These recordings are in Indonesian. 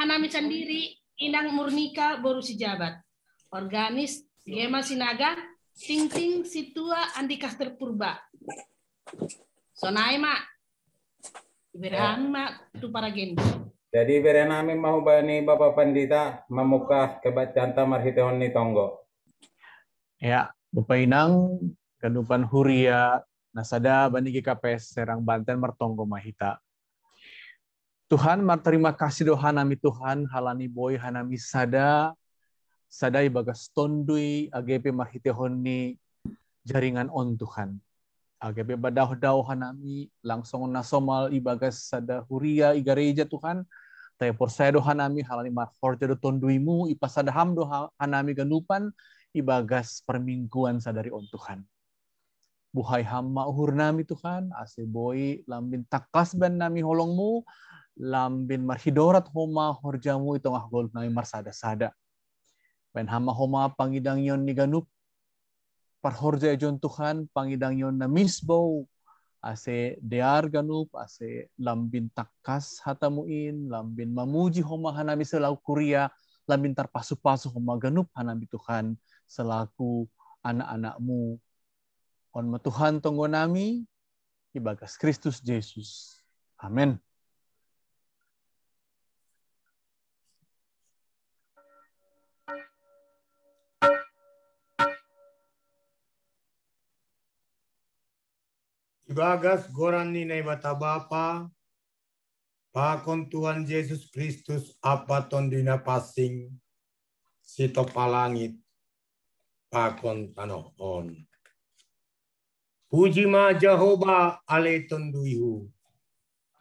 hanami sendiri inang murnika boru si jabat. Organis Gema Sinaga ting situa andika terpurba. Sonai mak. Iberahan mak tu para gen. Jadi berenami mau bani Bapak Pandita memukah kebacanta marhitehon ni tonggo. Ya, Bapak Inang kanupan huria nasada bani GKPS Serang Banten mertonggo mahita. Tuhan terima kasih doa nami Tuhan halani boy hanami sadai bagas tondui AGP marhitehon ni jaringan on Tuhan. AGP badah-daw hanami langsung nasomal ibagas sada huria igareja Tuhan. Tayo porsaya doha nami halani marhorja do tonduimu ipasadaham doha hanami ganupan ibagas permingguan sadari on Tuhan. Buhay hama uhur nami Tuhan, ase boy lambin takas ban nami holongmu, lambin marhidorat homa horjamu itong ahgol nami marsada-sada. Ben hama homa pangidang yon ni ganup, parhorja ejon Tuhan, pangidang yon na misbow, ase dear ganup, ase lambin takas hatamuin, lambin mamuji homa hanami selaku kuria, lambin tarpasu-pasu homa ganup hanami Tuhan selaku anak-anakmu. On Tuhan tonggo nami, ibagas Kristus Yesus. Amin. Ibagas gorani na ibata Bapa, pakon Tuhan Yesus Kristus apaton dina pasing, sito palangit, pakon tanohon. Puji ma Jehovah aleton duihu.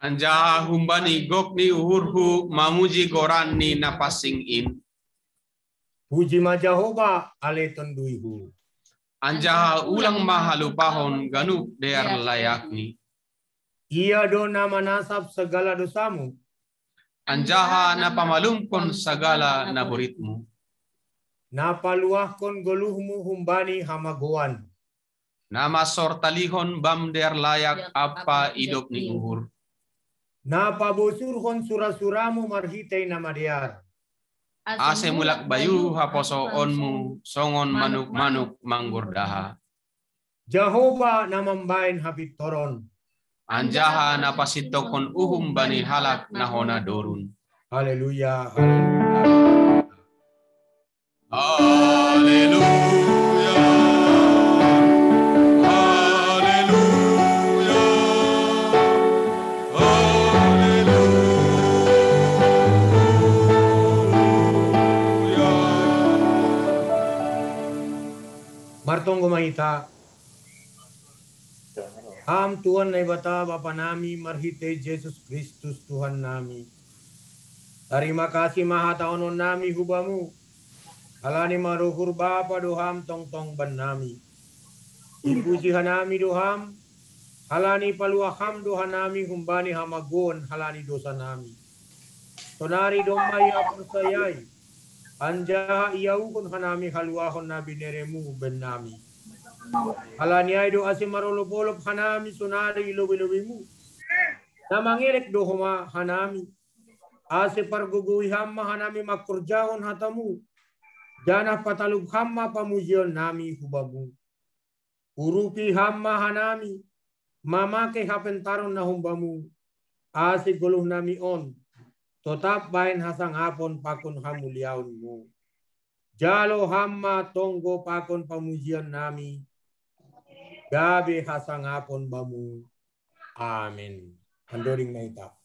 Anja humbani gokni uhurhu mamuji gorani na pasing in. Puji ma Jehovah aleton duihu. Anja ulang mahalupahon ganup der layakni. Ia do nama nasab segala dosamu. Anjaha na pamalumpon sagala na buritmu. Napaluahkon goluhmu humbani hamagoan. Nama sortalihon bam der layak apa idop ni uhur. Napabusurhon surasuramu marhitay na madiar. Ase mulak bayu haposo onmu songon manuk-manuk manggurdaha. Jehovah namambain habit toron. Anjaha napasitokon uhum bani halak nahona dorun. Haleluya. Haleluya. Martonggo mahita. Ham Tuhan na ibata Bapa nami marhite Yesus Kristus Tuhan nami. Terima kasih maha taonon nami hubamu. Halani maruhur Bapa doham tong ban nami. Ipuji hanami doham. Halani paluaham doha nami humbani hamagon halani dosa nami. Tonari domai apun sayai. Anjaha iyaukun hanami haluahon nabi neremu ben nami. Halani ay do asim marolop-olop hanami sunari ilobi-lobimu. Namangirek dohoma hanami. Ase parguguhi hamma hanami makurjahon hatamu. Janah patalub hamma pamujion nami hubamu. Uruki hamma hanami. Mamake hapentaron na humbamu. Ase guluh nami on. Tetap bain hasang hapon pakon hamuliaunmu. Jalo hamma tonggo pakon pamujian nami. Gabe hasang hapon bamu. Amin. Handoring naita.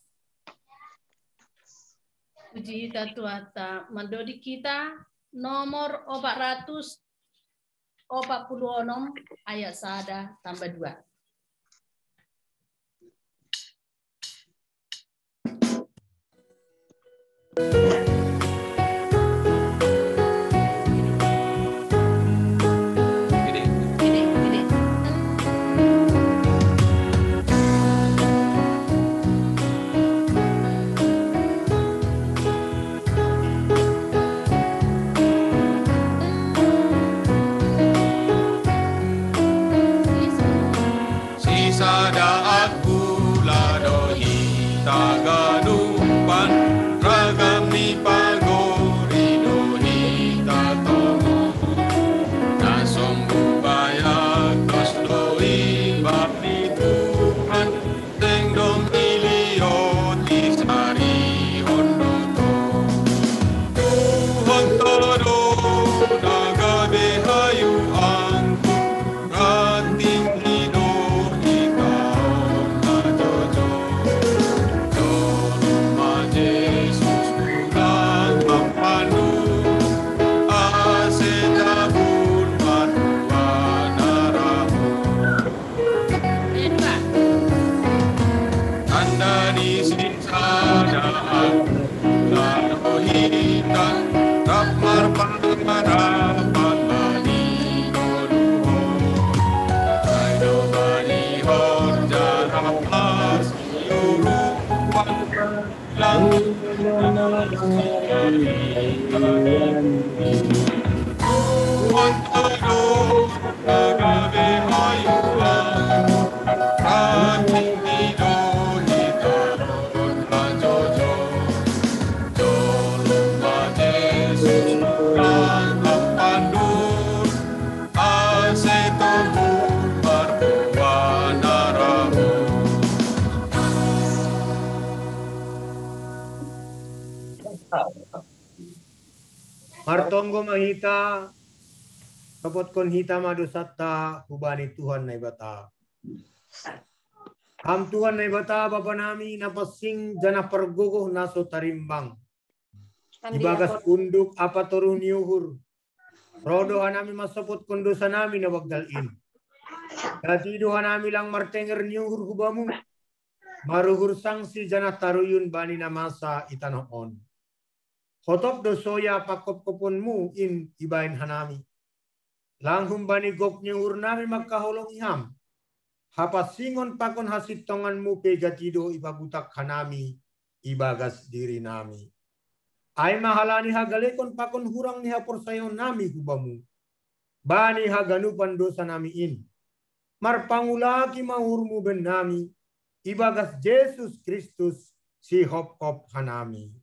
Puji tatuata mandodi kita nomor 446 ayat sada tambah 2. harapan bani koduho, kaido bani horjarapas yuru wan lang Wantado agabe hayuwa Ratinido hitaro kontrajojo Jolumba Jesus Rangkap pandur Asetohun marpuwanaramu Martonggo mahita, kapot kon hita madusatta, hubani Tuhan na ibata. Am Tuhan na ibata, Bapa nami, napasing jana perguguh naso tarimbang. Ibagas unduk apa turun yuhur. Rodo hanami masapot kondosa nami na wagdalin. Dati doha nami lang martenger nyuhur hubamu. Maruhur sangsi jana taruyun bani namasa itanoon. Hotop do soya pakop koponmu in ibain hanami. Langhum bani gok nyuhur nami magkaholong iham. Hapasingon pakon hasit tonganmu pegatido ipabutak hanami ibagas diri nami. Ay mahalani hagalekon pakon hurang ni hapursayon nami hubamu. Bani haganupan dosa nami in. Marpangulaki mahurmu ben nami. Ibagas Jesus Kristus si hop hanami.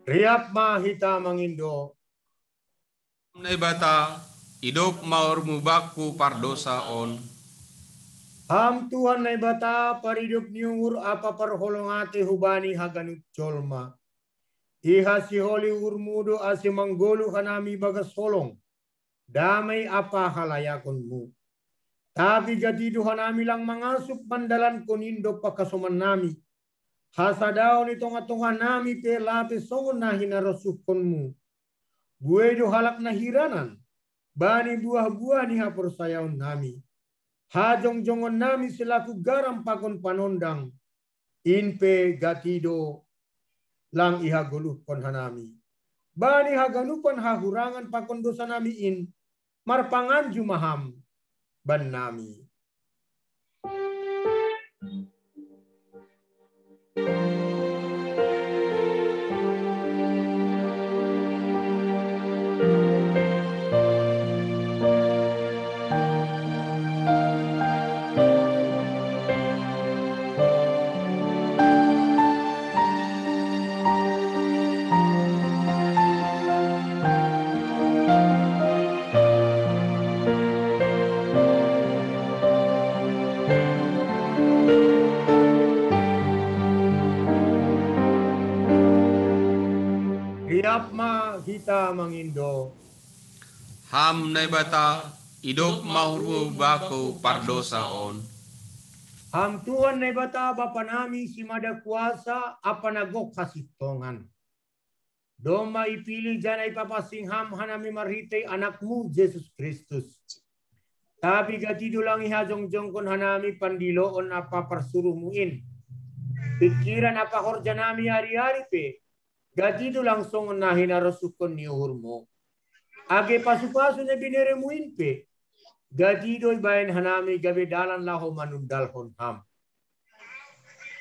Riap mahita mangindo. Naibata, idop maurmu baku pardosa on. Ham Tuhan naibata paridup niungur apa perholongate hubani haganut jolma. Iha si holi urmudo asi manggolu hanami bagas holong. Damai apa halayakonmu. Tapi jadi hanami lang mangasup pandalan konindo pakasoman nami. Hasadao ni tonga-tonga nami pe lape songon na hinarasukonmu. Buedo halak na hiranan. Bani buah-buah ni hapursayaon nami. Hajong-jongon nami selaku garam pakon panondang. Inpe gatido lang ihaguluh kon hanami. Bani haganupan hahurangan pakon dosa nami in. Marpangan jumaham ban nami. Riapma hita mangindo. Ham naibata, idop mahurmu baku pardosa on. Ham Tuhan naibata Bapa nami si mada kuasa apa nagok kasitongan. Doma ipili jana ipapasing ham hanami marhite anakmu Jesus Kristus. Tapi gatido lang ihajong-jong kon hanami pandiloon apa persuruhmuin. Pikiran apa horja nami hari-hari pe. Gatido lang songon na hinarasukon ni uhurmo. Age pasu-pasu na bineremuin pe. Gatido ibayan hanami gabi dalan laho manundalhon ham.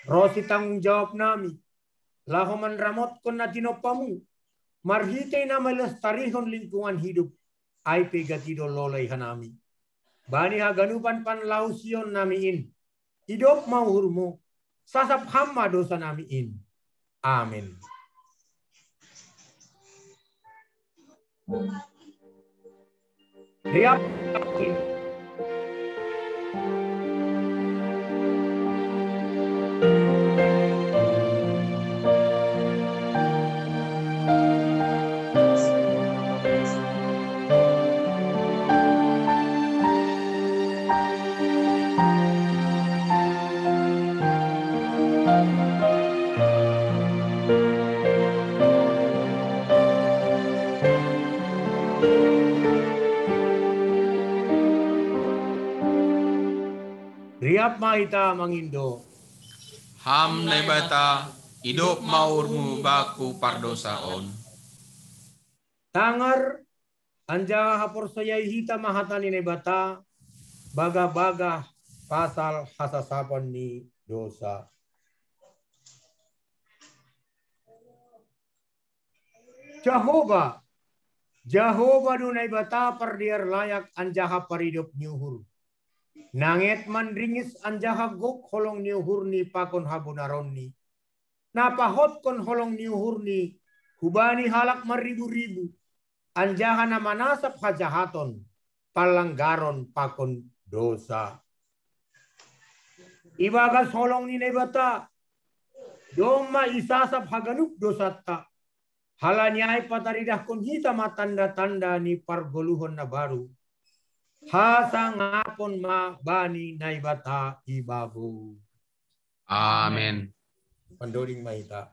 Rosi tanggung jawab nami. Laho manramot kon na tinopamu. Marhite na malestarihon lingkungan hidup. Ay pe gatido lolay hanami. Bani haganupan panlausion namiin. Idop mauhurmo. Sasap hamma dosa namiin. Amin. Riap Riap mahita mangindo. Ham naibata hidup maurmu baku pardosaon. Tangar anja hapor saya hita mahatani nebata baga-baga pasal hasasapan ni dosa. Jehovah dunai bata perdiar layak anjaha paridop nyuhur. Nanget mandringis anjaha gok holong nyuhur ni pakon habunaron ni. Napahot kon holong nyuhur ni hubani halak maribu-ribu. Anjaha nama nasab hajahaton palanggaron pakon dosa. Ibagas holong ni nebata doma isasap haganuk dosata. Halanyai pataridah kon hita matanda-tanda ni pargoluhon na baru. Hasangapon ma bani naibata ibabu. Amin. Pandoring mahita.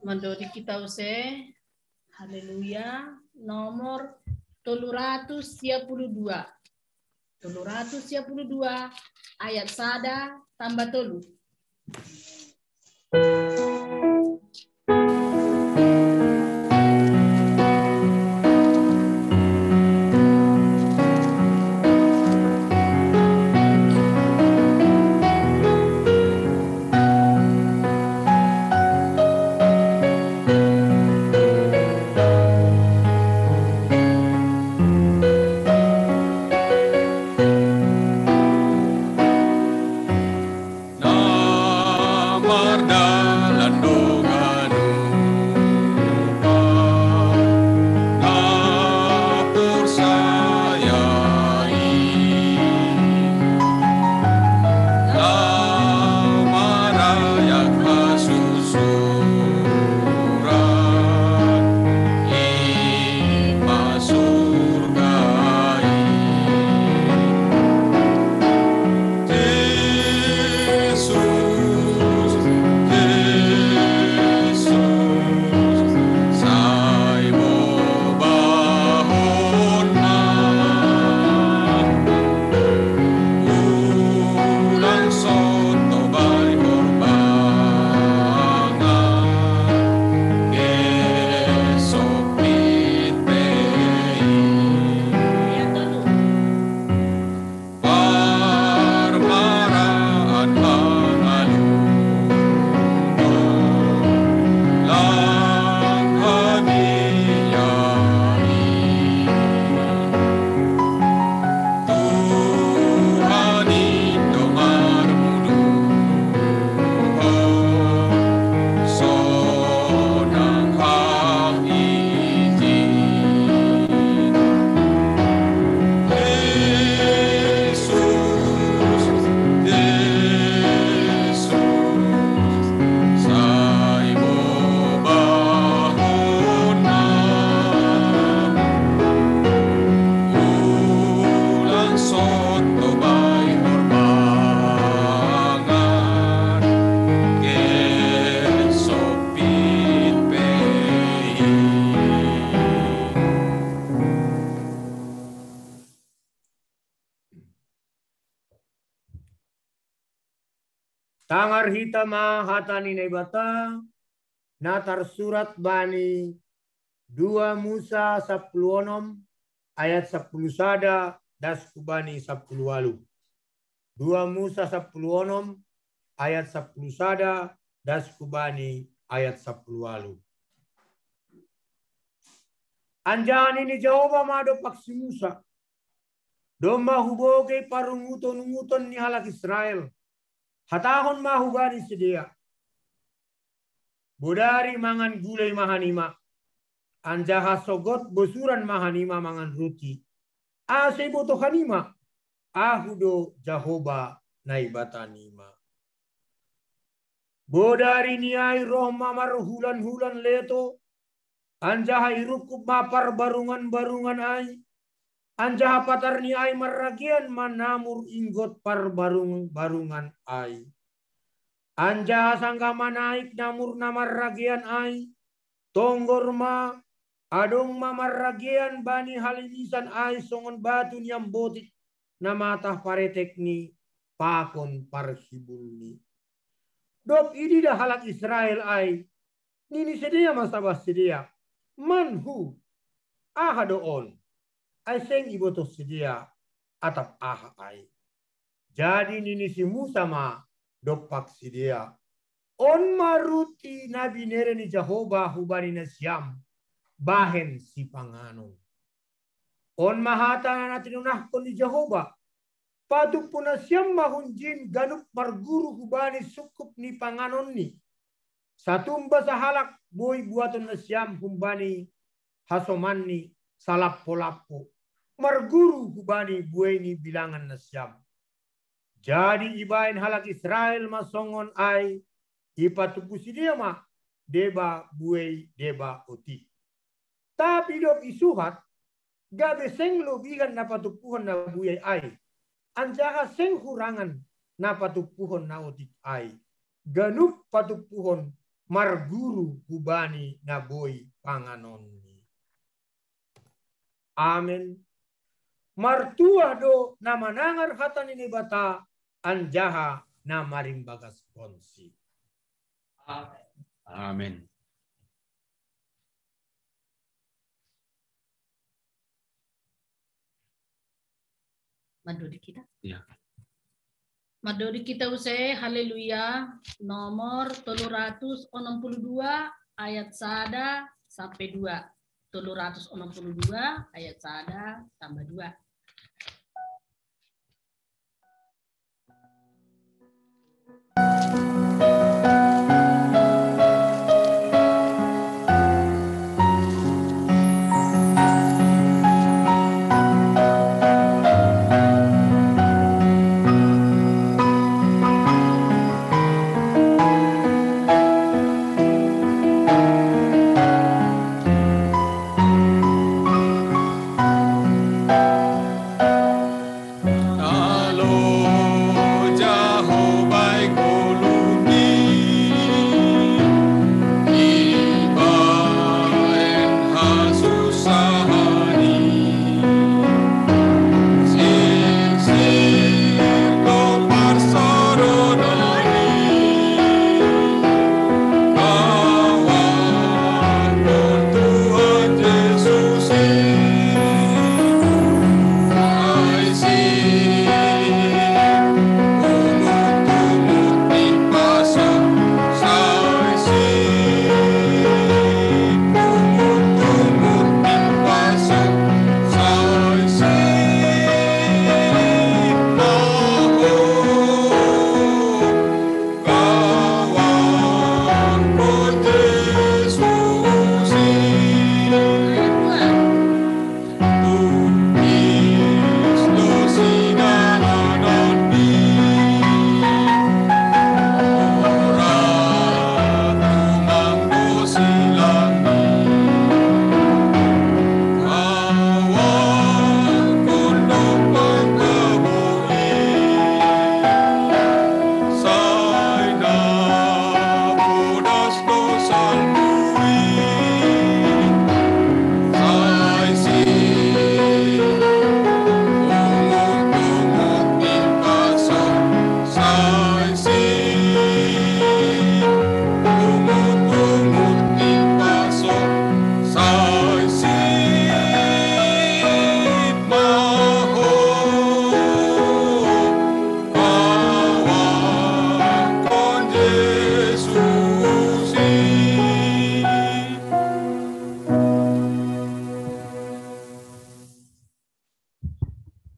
Mandori kita use. Haleluya. Nomor 372. 372 ayat sada tambah tolu. Tangar hita mahatani nebata natar surat bani 2 Musa 10 ayat 10 sada das kubani 10 walu. 2 Musa 10 ayat 10 sada das kubani ayat 10 walu. Anjani ni Jehovah mado paksi Musa. Domba huboge parunguton-nguton ni halak Israel. Hatahon mahubani sedia. Bodari mangan gulai mahanima. Anjaha sogot bosuran mahanima mangan ruti. Ase boto hanima. Ahudo Jehovah naibatanima. Bodari niai roh mamar hulan-hulan leto. Anjaha irukup mapar barungan-barungan ai. Anjaha patar ni ai maragian manamur inggot par barungan ai. Anjaha sangga manaik namur namar ragian ai. Tonggor ma adong mamar ragian bani halimisan ai songon batu niam botik. namatah paretekni pakon parhibulni. Dok ini dah halak Israel ai. Nini sedia masabah sedia. Manhu aha doon. Ai seng iboto sedia atap aha ai. Jadi nini si Musa ma dopak sedia. On maruti nabi nereni Jehovah hubani na siyam. Bahen si panganon. On mahata na tinunahkon ni Jehovah. Padu puna siyam mahunjin ganup marguru hubani sukup ni panganon ni. Satumba sahalak boy buaton na siyam humbani hasoman ni salap-polapo. Marguru hubani buay ni bilangan na siyam. Jadi ibain halak Israel masongon ay ipatupusi dia mah deba buay deba oti. Tapi dok isuhat gabe seng lobigan na patupuhon na buay ay. Anjaha seng hurangan na patupuhon na otik ay. Ganup patupuhon marguru hubani na boy panganon ni. Amen. Martua do na manangar hatan ini bata anjaha na marimbagas konsi. Amin. Maduri kita. Ya. Maduri kita usai haleluya nomor 362 ayat 1 sampai 2. 362 ayat 1 tambah 2.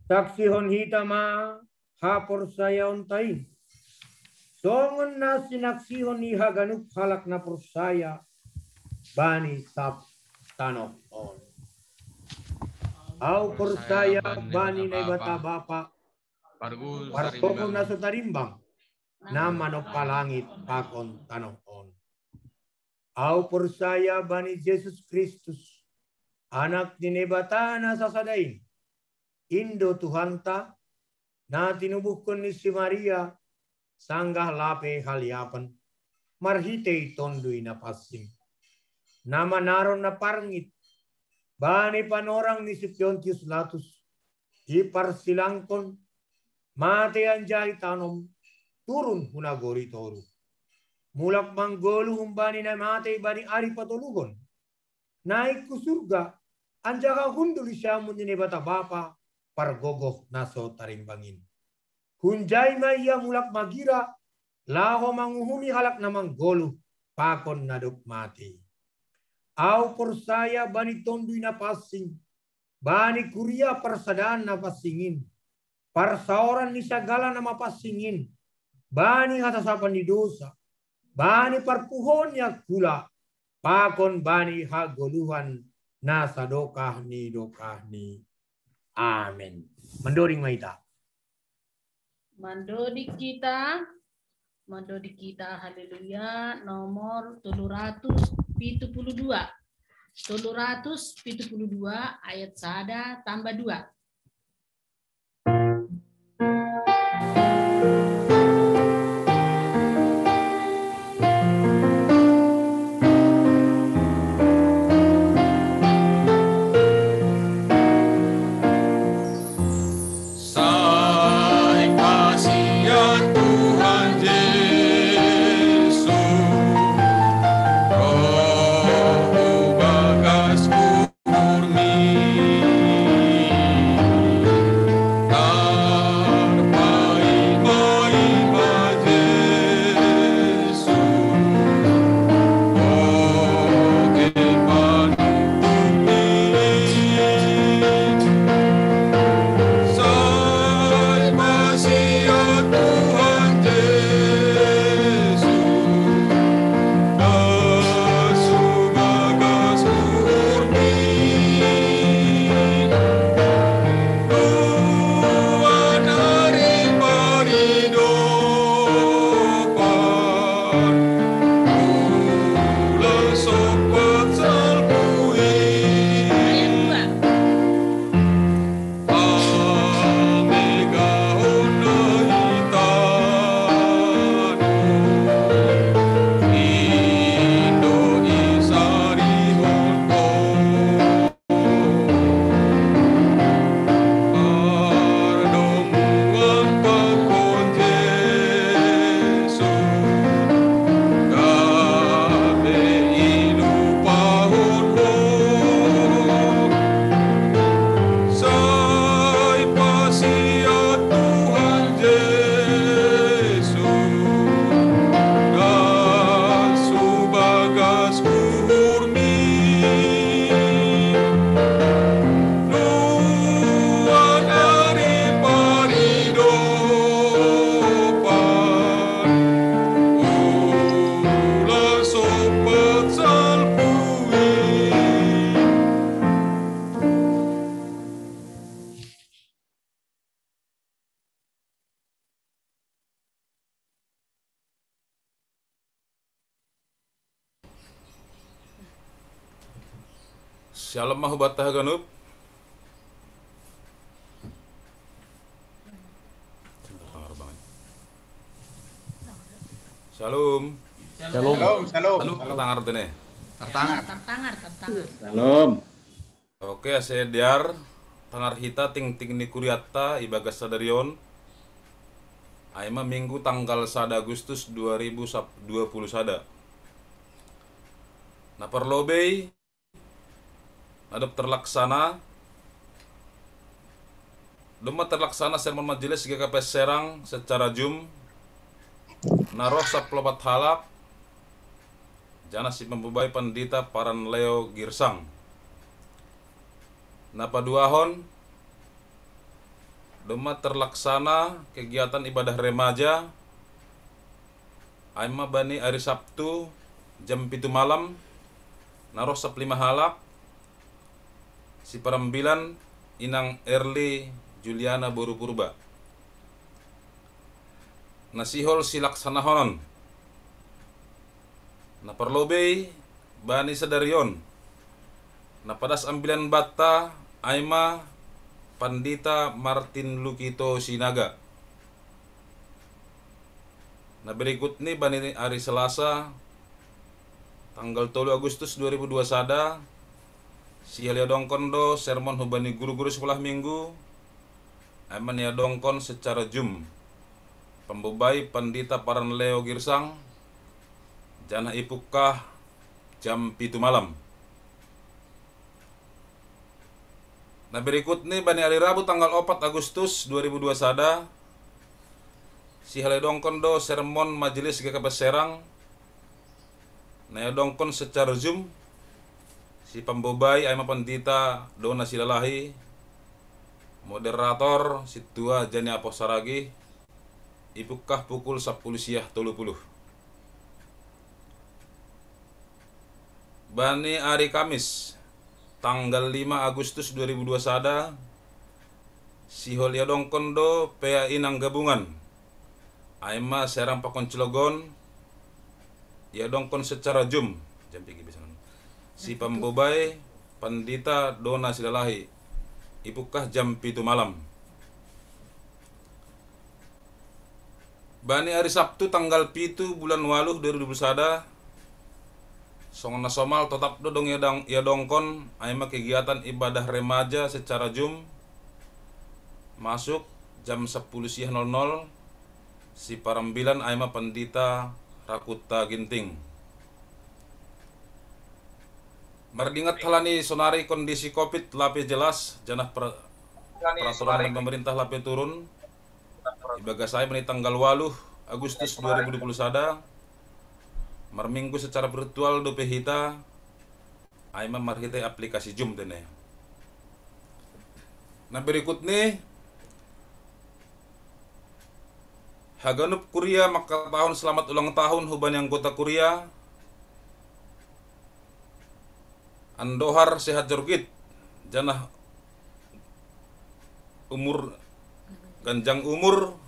Saksi hon hitama hapor saya ontai. Songon na sinaksi hon iha ganup halak na persaya bani sab tanok on. Au persaya bani na bata bapa parpoko na sutarimbang na manok palangit pakon tanok on. Au persaya bani Jesus Kristus anak dinebata na sasadain. Indo Tuhanta na tinubuhkon ni si Maria sanggah lape haliapan marhitei tondui na pasim nama naron na parngit bani panorang ni si Pontius Latus hiparsilangkon mate anjali tanom turun hunagori toru. Mulak manggolu humbani na mate bani ari patulugon. Naik ke surga anjaka hundul isyamun ini bata bapa pargogoh naso tarimbangin. Hunjai maya mulak magira laho manguhumi halak na manggolu pakon naduk mati. Au persaya bani tondui na passing. Bani kuria persadaan na passingin. Parsaoran ni sagala nama passingin. Bani hatasapan di dosa. Bani parpuhonnya kula. Pakon bani hagoluhan na sadokah ni dokah ni. Amin. Mendoring maita. Mandodi kita haleluya nomor 372 ayat 1 tambah 2. Shalom mahubatah ganup. Shalom. Shalom. Shalom. Tangar tene. Tangar. Shalom. Oke, saya diar tangar hita ting ni kuriata ibagas sadarion. Aima minggu tanggal 1 Agustus 2020 sada. Na perlobei adap terlaksana sermon majelis GKP Serang secara Zoom naroh saplopat halak jana si membubai pendita Paran Leo Girsang napa duahon dema terlaksana kegiatan ibadah remaja aima bani hari Sabtu jam 7 malam naroh sap 5 halak si Parambilan Inang Erli Juliana Boru Purba. Nasihol silaksanahonon. Na perlobei bani sadarion. Na padas ambilan bata aima Pandita Martin Lukito Sinaga. Na berikut ni bani hari Selasa tanggal 3 Agustus 2021 si Halio Dongkondo sermon hubani guru-guru sekolah minggu Aiman ya dongkon secara jum. Pembubai pandita paran Leo Girsang. Janah ipukah jam 7 malam. Nah berikut nih bani hari Rabu tanggal 4 Agustus 2002 sada. Si haledongkon do sermon majelis GKP Serang. Nah ya dongkon secara zoom. Si pembobai aima pandita Dona Silalahi. Moderator Situa Jani Aposaragi. Ipukah pukul 10 siah 30. Bani hari Kamis tanggal 5 Agustus 2002 sada. Si holia dongkon do PA Inang Gabungan. Aima Serang Pakon Cilegon. Ya dongkon secara zoom. Jam 3 bisa. Si pembobai pandita Dona Silalahi. Ipukah jam 7 malam. Bani hari Sabtu tanggal 7 bulan 8 2021 sada. Songon nasomal tetap dodong ya dongkon aima kegiatan ibadah remaja secara zoom. Masuk jam 10 siang 00. Si parambilan aima pandita Rakuta Ginting. Mardingat halani sonari kondisi Covid lape jelas janah peraturan pemerintah lape turun. Ibaga saya menit tanggal 8 Agustus 2020 sada. Marminggu secara virtual do pehita. Aima marhita aplikasi Zoom tene. Nah berikut nih Haganup Kuria maka tahun selamat ulang tahun hubani anggota Kuria. Andohar sehat jorgit. Janah umur ganjang umur.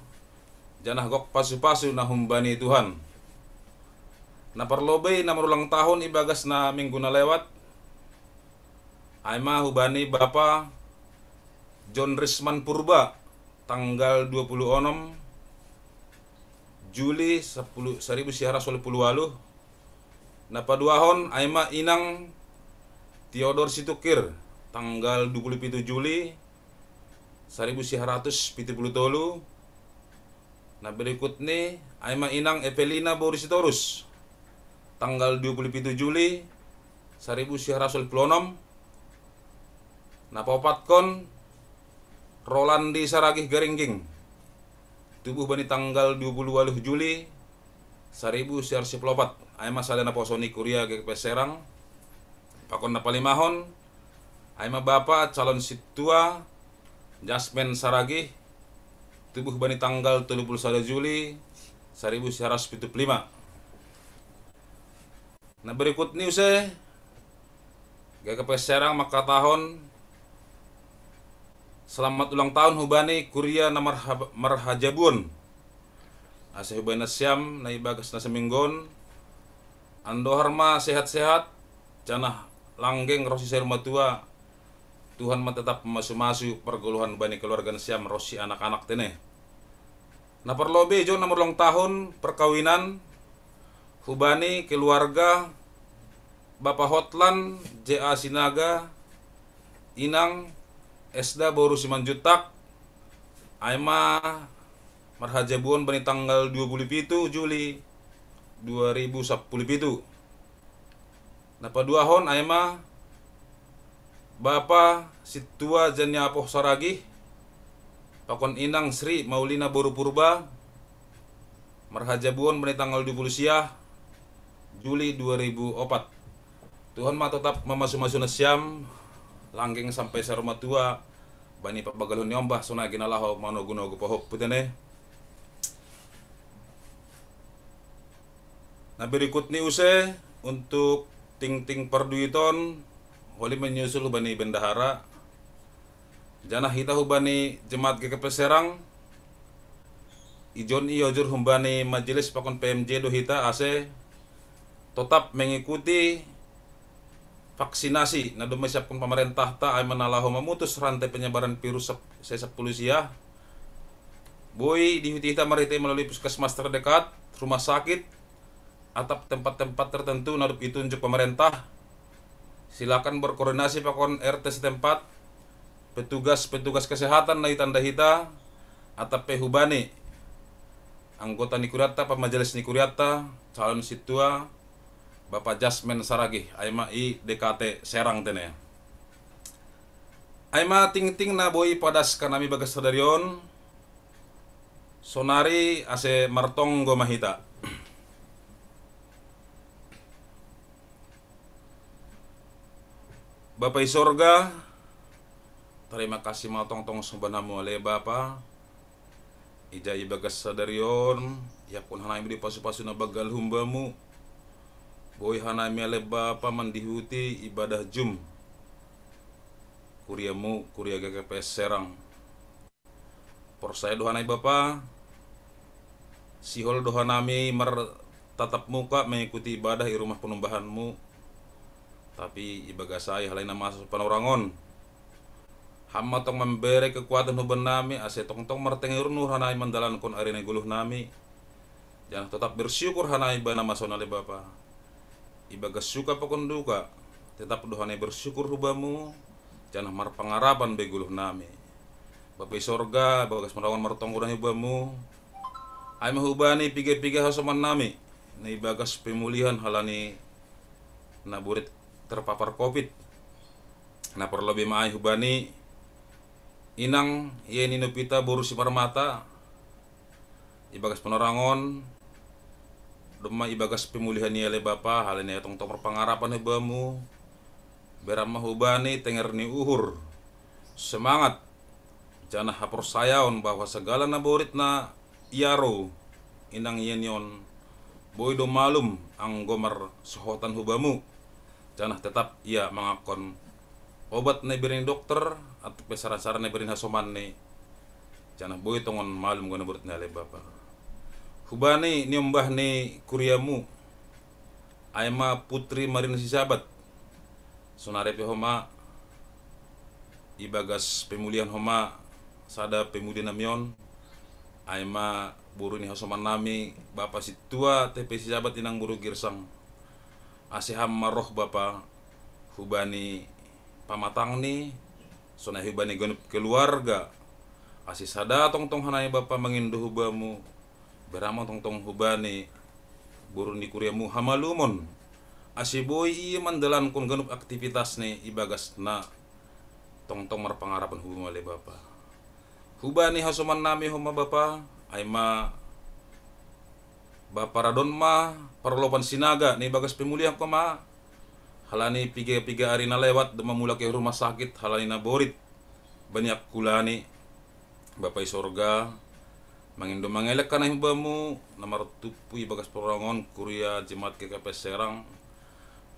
Janah gok pasu-pasu na humbani Tuhan. Na perlobe na ulang tahun ibagas na minggu na lewat. Aima hubani Bapa John Risman Purba tanggal 26 Juli 1980. Napa duahon aima inang Theodor Situkir tanggal 27 Juli 1973. Nah berikut nih aima inang Evelina Borisitorus tanggal 27 Juli 1996. Nah papatkon Rolandi Saragih Garingging tubuh bani tanggal 28 Juli 1994. Aima salena posoni Kuria GKP Serang. Pakon na palimahon aima Bapak calon situa Jasmen Saragih tubuh bani tanggal 31 Juli 1975. Nah berikut news GKP Serang maka tahun selamat ulang tahun hubani Kuria na marhajabun. Asa hubani nasyam na ibagas na seminggon. Ando harma sehat-sehat. Janah langgeng rosi serumah tua. Tuhan tetap masu-masu perguluhan bani keluarga nasyam rosi anak-anak tene. Na perlobe jo nomor ulang tahun perkawinan hubani keluarga Bapak Hotlan J.A. Sinaga Inang Esda Boru Simanjutak aima marhajabuan bani tanggal 27 Juli 2017. Napa duahon aima Bapa Situa Janya Apoh Saragih Pakon Inang Sri Maulina Boru Purba marhajabuan bani tanggal 20 siah Juli 2004. Tuhan ma tetap memasu-masu nasyam langgeng sampai sarumah tua bani pabagalon nyombah suna ginalaho mano guno gupahop putene. Nah berikut nih use untuk ting-ting perduiton wali menyusul bani bendahara janah hita hubani jemaat GKP Serang ijon iojur humbani majelis pakon PMJ do hita ase tetap mengikuti vaksinasi na dumasiapkan pemerintah ta ay manalaho memutus rantai penyebaran virus C10 siah. Boy dihita marite melalui puskesmas terdekat, rumah sakit atau tempat-tempat tertentu na ditunjuk pemerintah. Silakan berkoordinasi pakon RT setempat petugas kesehatan na itanda hita atap hubani anggota nikuriata pemajelis nikuriata calon situa Bapak Jasmen Saragi aima i DKT Serang tene aima ting na boi padas kanami bagas sadarion sonari ase martong gomahita Bapak Isorga, terima kasih matong-tong sumbanamu oleh Bapa. Ija ibagas sadarion, ya pun hanai di pasu-pasu na bagal humbamu. Boy hanai oleh Bapa mandihuti ibadah jum. Kuriamu, kuria GKPS Serang. Porsaya dohanai Bapa, sihol dohanami tatap muka mengikuti ibadah di rumah penumbahanmu. Tapi ibagasai halai nama masuk panorangon hamma tong memberi kekuatan huban nami ase tong mertengir nur hanai mandalan kon arena guluh nami jangan tetap bersyukur hanai bana masonale Bapa ibagas suka pokon duka tetap dohanai bersyukur hubamu jangan mar pangarapan be guluh nami Bapak sorga bagas panorangon martong kudan hubamu ai mahubani piga-piga hasoman nami na ibagas pemulihan halani naburit terpapar COVID. Nah perlebih maai hubani inang iya nino pita boru si marmata ibagas penorangon dema ibagas pemulihan iya le Bapa halene tong pangarapan hubamu beramah hubani tenger ni uhur semangat janah hapor sayaon bahwa segala naborit na iaro inang iya nion boy do malum ang gomar sohotan hubamu janah tetap ia mengakon obat na iberin dokter atau pesaran-saran na iberin hasoman ni janah boy tongon malum guna burit na le Bapa hubani ni umbah ni kuriamu aima putri marin si sabat sonarepe homa ibagas pemulihan homa sada pemulihan namion aima buru ni hasoman nami Bapa situa tepe si sabat inang buru girsang asiham maroh Bapa hubani pamatang ni sonai hubani gonep keluarga asih sada tong hanai Bapa mengindu hubamu berama tong hubani burun di kuriamu hamalumon asih boy iya mandalan kon gonep aktivitas ni ibagas na tong marpangarapan hubamu oleh Bapa hubani hasoman nami homa Bapa aima Bapa radon ma perloban sinaga ni bagas pemulihan ko ma halani piga ari na lewat dema mula ke rumah sakit halani na borit banyak kulani Bapak sorga mangindo mangelek kana himbamu namar tupui bagas perongon kuria jemaat GKPS Serang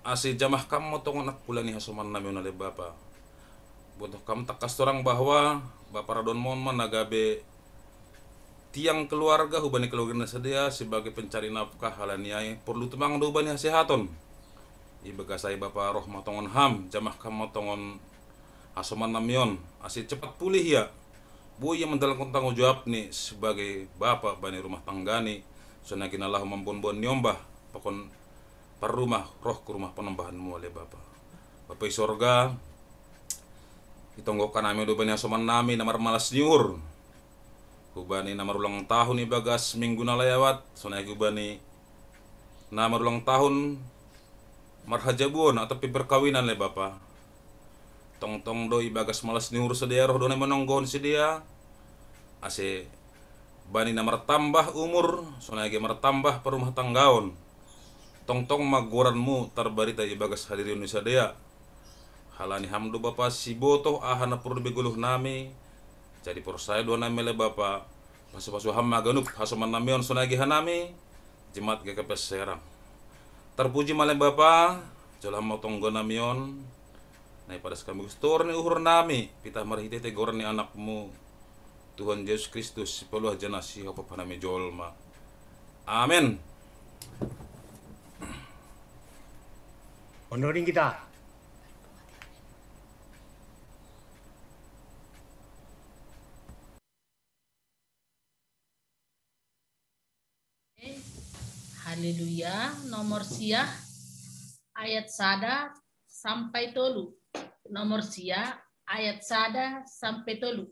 ase jamah kam motongon ak kulani hasoman nami oleh Bapa butuh kam takas torang bahwa Bapak radon mon managabe tiang keluarga hubani keluarga sedia sebagai pencari nafkah halaniai perlu temang do hubani sehaton ibagasai Bapa roh matongon ham jamah kam matongon asoman namion asih cepat pulih ya bu yang mendalamkan tanggung jawab nih sebagai Bapa bani rumah tanggani sonakin Allah mampun nyombah pokon per rumah roh ke rumah penambahanmu oleh Bapa sorga ditonggokan nami do hubani asoman nami namar malas nyur hubani namar ulang tahun ibagas minggu na lewat sonai hubani namar ulang tahun marhajabun atau perkawinan le Bapa tong do ibagas malas niur sedia roh dona menonggon sedia ase bani namar tambah umur sonai ge martambah perumah tanggaon tong magoranmu tarbarita ibagas hadirin sedia halani hamdu Bapa si botoh ahana perlu beguluh nami jadi porsaya dua nami le Bapa pasu-pasu hamma ganup hasoman namion sonagi hanami jemaat GKPS Serang terpuji malem Bapa jalan motong namion nai pada sekami gustor ni uhur nami pita marhite te goran ni anakmu Tuhan Yesus Kristus peluah janasi apa panami jolma amin Honorin kita. Haleluya, nomor siah ayat sada sampai tolu. Nomor siah ayat 1 sampai 3.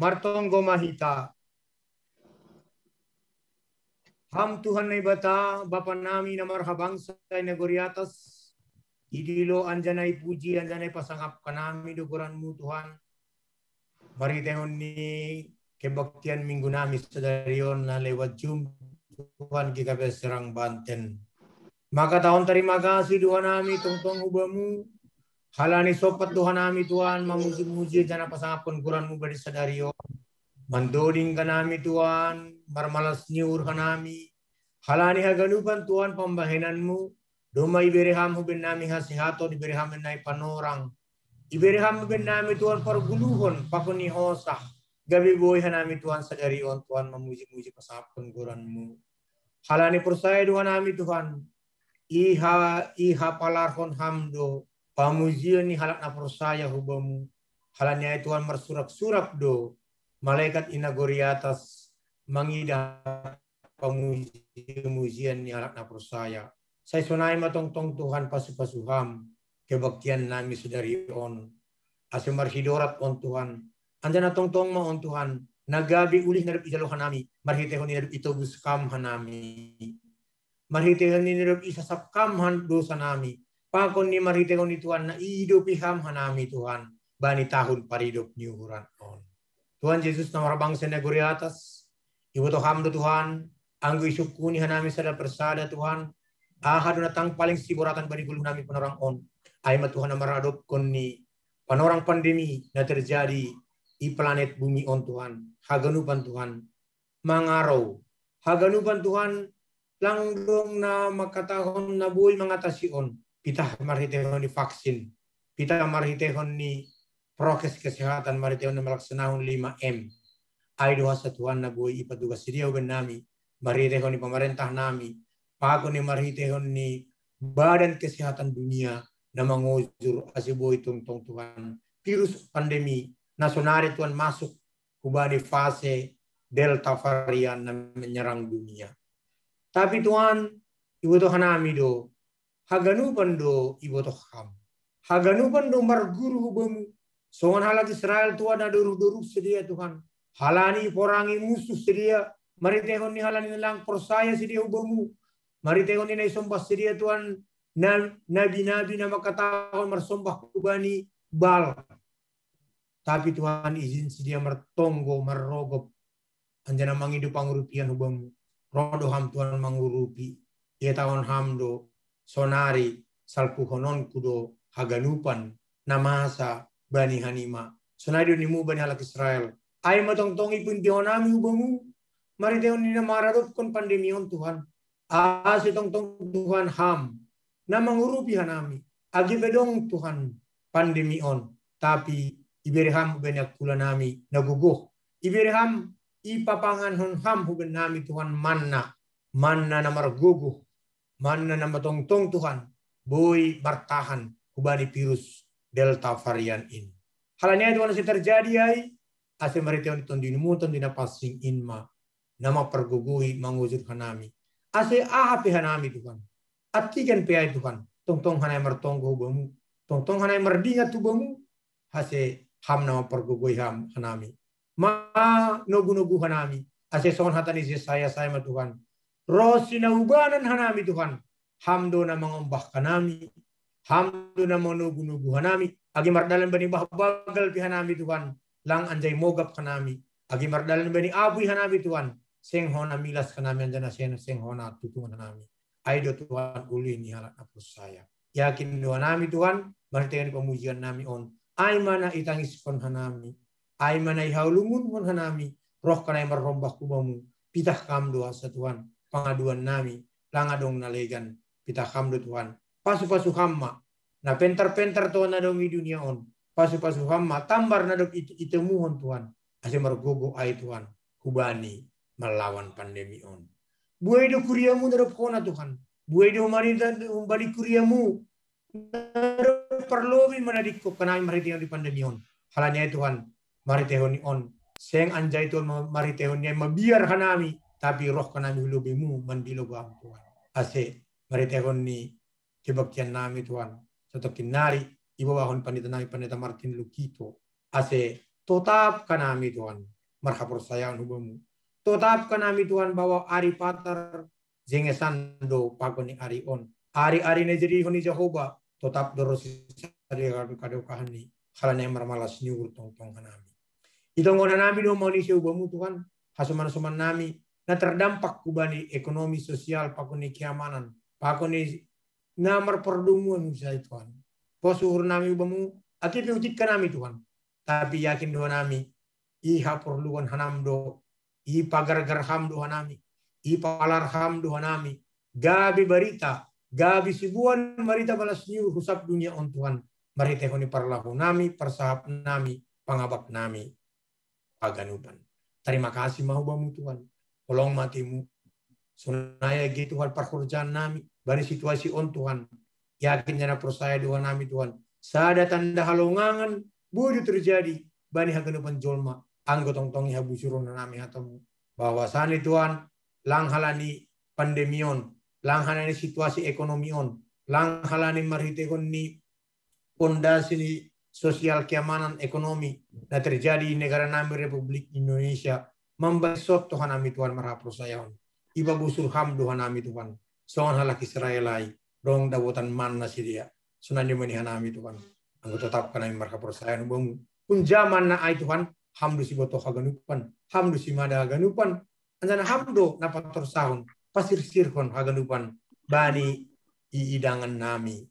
Martonggo mahita. Ham Tuhan na ibata, Bapa nami na marhabangsa na negeri atas. Idilo anjanay puji, anjanay pasangap kanami duguranmu Tuhan. Mari tehon ni kebaktian minggu nami sedarion na lewat Zoom Tuhan kita serang Banten. Maka tahun terima kasih Tuhan nami tong-tong hubamu. Halani sopat Tuhan nami Tuhan memuji-muji jana pasangapun kuranmu beri sadarion. Mandoding kanami Tuhan, marmalas nyur kanami. Halani haganupan Tuhan pembahenanmu. Doma ibereham hubin nami hasihato ibereham nai panorang. Ibereham hubin nami Tuhan perguluhon pakuni hosah. Gabi boy hanami Tuhan sadarion Tuhan memuji-muji pasangapun kuranmu. Halani persaya Tuhan nami Tuhan. Iha palarhon hamdo. Pamujian ni halak na persaya hubamu. Halanya Tuhan mersurak-surak do. Malaikat inagori atas mangida pamujian ni halak na persaya. Saya sunai matong-tong Tuhan pasu-pasuham. Kebaktian nami sedari on. Asemar hidorat on Tuhan. Anjana tong-tong ma on Tuhan. Nagabi ulih narap ijaluhan nami. Marhitehon ni narap itobus kam hanami. Marhitehon ni narap isasapkam han dosa nami. Pakon ni marhitehon ni Tuhan na idupiham hanami Tuhan. Bani tahun paridop nyuhuran on. Tuhan Yesus nomor bangsa negeri atas. Ibu Tuhan Tuhan. Anggu isukuni hanami sada persada Tuhan. Ahad natang paling siburatan bani gulu nami penorang on. Aimat Tuhan na maradop kon ni panorang pandemi na terjadi di planet bumi on Tuhan. Haganupan Tuhan. Mangaraw. Haganupan Tuhan. Langgong na makatahon na buhay mengatasi on. Kita marhitehon ni vaksin. Kita marhitehon ni prokes kesehatan. Marhitehon na malaksanahon 5M. Ay doha sa Tuhan na buhay ipadugas sidiyaw ben nami. Marhitehon ni pemerintah nami. Pako ni marhitehon ni badan kesehatan dunia na mangujur asiboy tungtong Tuhan. Virus pandemi nasional Tuhan masuk kubani fase Delta varian na menyerang dunia. Tapi Tuhan, ibu Tuhan nami do. Haganupan do ibu Tuhan. Haganupan do marguru hubamu. Songan halat Israel Tuhan na duruk-duruk sedia Tuhan. Halani porangi musuh sedia. Maritehon ni halani nilang persaya sedia hubamu. Maritehon ni naisombas sedia Tuhan. nabi-nabi nama katakan mersembah kubani bal. Tapi Tuhan izin dia mertonggo merogop. Anjana mangidu pangurupian hubamu. Rodo ham Tuhan mangurupi. Ia tahun hamdo sonari salpu honon kudo haganupan namasa bani hanima. Sonari nimu bani halak Israel. Ay matong-tongi pun tionami hubamu. Mari teon ni namaradot kon pandemion Tuhan. Asi tong-tong Tuhan ham. Na mangurupi hanami. Agi bedong Tuhan pandemion. Tapi iberham banyak kula nami naguguh. Iberham ipapangan hon ham huben nami Tuhan manna na marguguh. Manna na matong-tong Tuhan. Boy bertahan hubani virus Delta varian ini. Halanya Tuhan masih terjadi ay. Ase mereka on tondinimu tondina passing inma. Nama perguguhi manguzur hanami. Ase ahape hanami Tuhan. Atikan pihak Tuhan. Tong-tong hanai mertonggo hubamu. Tong-tong hanai merdingat hubamu. Ase ham nama perguguhi ham hanami. Ma nogu-nogu hanami. Ase son hatani saya ma Tuhan. Rosina ubanan hanami Tuhan. Hamdo na mengombah kanami. Hamdo na nogu-nogu hanami. Agi mardalan bani bagal pi hanami Tuhan. Lang anjay mogap kanami. Agi mardalan bani abu hanami Tuhan. Seng hona milas kanami anjana seng hona tutungan hanami. Aido Tuhan uli ni halat apus saya. Yakin doa nami Tuhan. Martikan pemujian nami on. Ay mana itangis kon hanami. Ay mana ihaulumun kon hanami. Roh kanay merombak kubamu. Pitah kam doa sa Tuhan. Pangaduan nami. Langadong nalegan. Pitah kam do Tuhan. Pasu-pasu hamma. Na pentar-pentar Tuhan na dong di dunia on. Pasu-pasu hamma. Tambar na dong itemuhon Tuhan. Ase margogo ay Tuhan. Kubani melawan pandemi on. Buai do kuriamu na kona Tuhan. Buai do marita umbali kuriamu. Perlobi manadikko kanai marita di pandemi on. Halanya Tuhan. Maritehon on. Seng anjay Tuhan maritehon niya mabiar kanami. Tapi roh kanami hulubimu manbilogam Tuhan. Ase maritehon ni kebaktian nami Tuhan. Satokin nari. Ibawahon pandita nami pandita Martin Lukito. Ase tetap kanami Tuhan. Marhapur sayang hubamu. Tetap kanami Tuhan bahwa ari patar jengesando pagoni ari on. Ari-ari ne jadi honi Jehovah. Tetap dorosi sari kado kahani. Halanya marmalas nyur tong-tong kanami. Itong nami do mau ni hubamu Tuhan. Hasuman-suman nami. Na terdampak kubani ekonomi sosial pakoni keamanan. Pakoni namar perdumuan usai Tuhan. Posuhur nami hubamu. Aki piutik kanami Tuhan. Tapi yakin doa nami. Iha perluan hanamdo. I pagar-gar hamdo hanami. I palar hamdo hanami. Gabi barita. Gabi sibuan marita balas niu husap dunia on Tuhan. Marita honi parlahu nami. Persahap nami. Pangabak nami. Paganupan. Terima kasih mahubamu Tuhan. Tolong matimu. Sunaya gitu hal perkurjaan nami. Bani situasi on Tuhan. Yakin jana persaya doa nami Tuhan. Sada tanda halongangan. Bodoh terjadi. Bani haganupan jolma. Anggotong-tongi habu suruh nami hatamu. Bahwasanya Tuhan lang halani pandemion, lang halani situasi ekonomion, lang halani maritekon ni pondasi ni sosial keamanan ekonomi na terjadi di negara nami Republik Indonesia membesot Tuhan nami Tuhan maraprosayon. Iba busur ham Tuhan nami Tuhan. Soan halak Israelai dong dawotan manna si dia. Sunan di mani nami Tuhan. Anggota tetap nami maraprosayon bamu. Pun zaman na ay Tuhan hamdu si boto haganupan, hamdu si mada haganupan, anjana hamdo napator sahun, pasir sirkon haganupan, bani iidangan nami.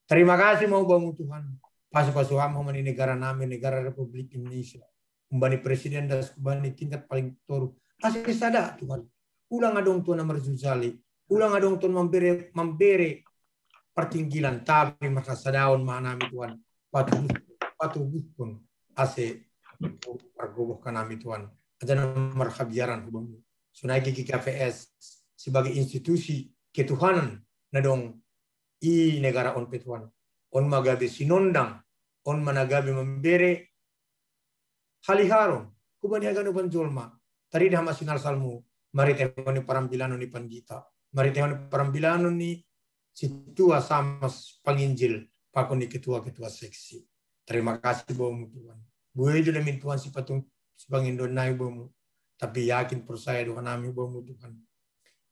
Terima kasih mau bangun Tuhan. Pasu-pasu ham di negara nami, negara Republik Indonesia. Bani presiden dan bani tingkat paling toru. Asal sada Tuhan. Ulang adong Tuhan merzuzali. Ulang adong Tuhan memberi pertinggilan. Tapi maka sadaun manami Tuhan. Patuh pun ase pergoboh kanami Tuhan. Ada nomor khabiaran hubamu. Sunai gigi KPS sebagai institusi ketuhanan nadong i negara on petuan. On magabe sinondang. On managabe membere haliharon. Kubani haganupan jolma. Tari dah masinal salmu. Mari tehoni parambilano ni pandita. Mari tehoni parambilano ni situa samas panginjil. Pakoni ketua-ketua seksi. Terima kasih bawamu Tuhan. Buai juga mintuan si patung si pangindon na ibamu. Tapi yakin percaya doa nami ibamu Tuhan.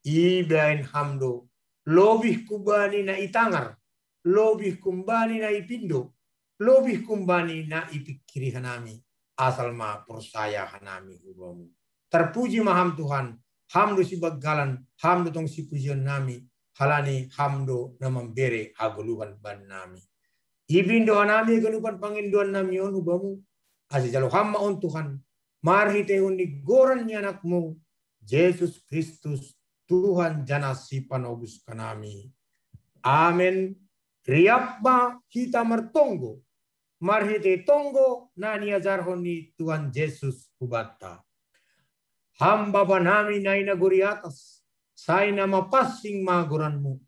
Ibain hamdo Lobih kumbani na itangar. Lobih kumbani na ipindo. Lobih kumbani na ipikiri hanami. Asal ma persaya hanami hubamu. Terpuji maham Tuhan. Hamdo si bagalan. Hamdo tong si pujian nami. Halani hamdo na membere aguluhan ban nami. Ibindo hanami ganupan panginduan nami on hubamu. Asi jalo hamma on Tuhan. Marhite undi goran ni anakmu. Yesus Kristus Tuhan jana si panobus kanami. Amen. Riapma kita mertonggo. Marhite tonggo nani ajarhoni Tuhan Yesus kubata. Hamba panami na inaguri atas. Say nama passing maguranmu.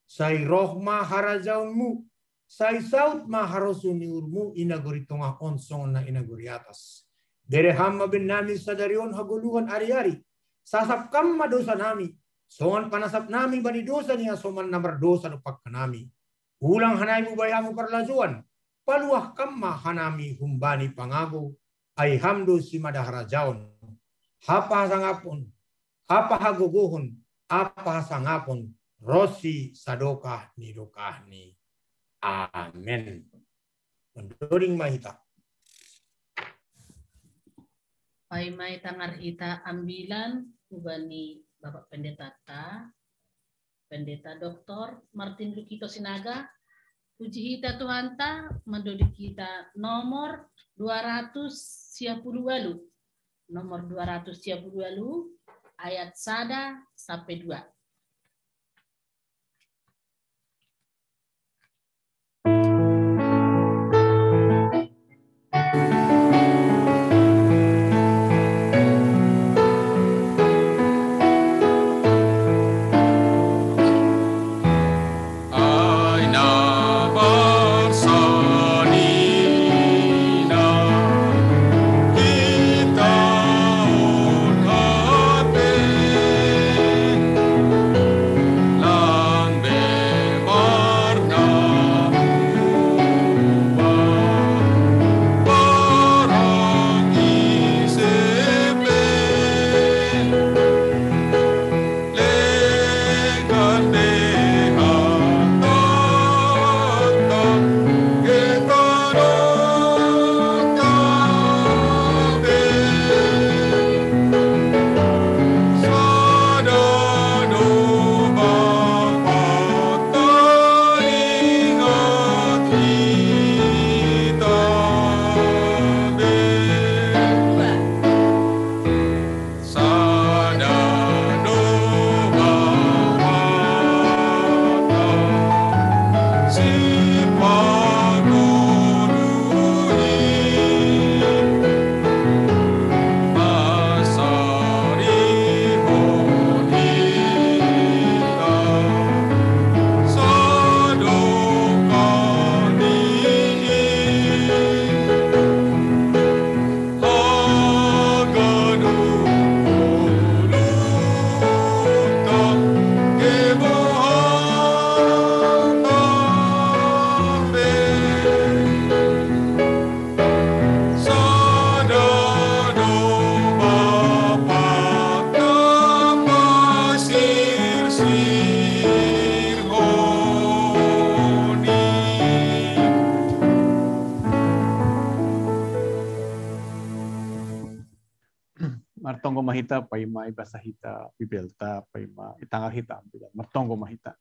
Say roh maharajaunmu. Say saut maharosuniurmu inaguri tongah onsong na inaguri atas. Dere hamba bin nami sadarion haguluhan ari-ari. Sasap kamma dosa nami. Songan panasap nami bani dosa niya soman na berdosa lupak kanami. Ulang hanay mo bayamu parlazuan. Paluah kamma hanami humbani pangago. Ay hamdo si madaharajaon. Hapa sangapon. Apa haguguhon. Apa sangapon. Rosi sadokah ni dokah ni. Amen. Mendoring mahita. Paimai tangar ita ambilan ubani Bapak Pendeta Pendeta Dr. Martin Lukito Sinaga, puji hita Tuhan ta mendodik kita nomor 200 nomor 200 ayat 1 sampai 2. Martonggo mahita paima ibasa hita bibelta paima itangar hita ambilan martonggo mahita.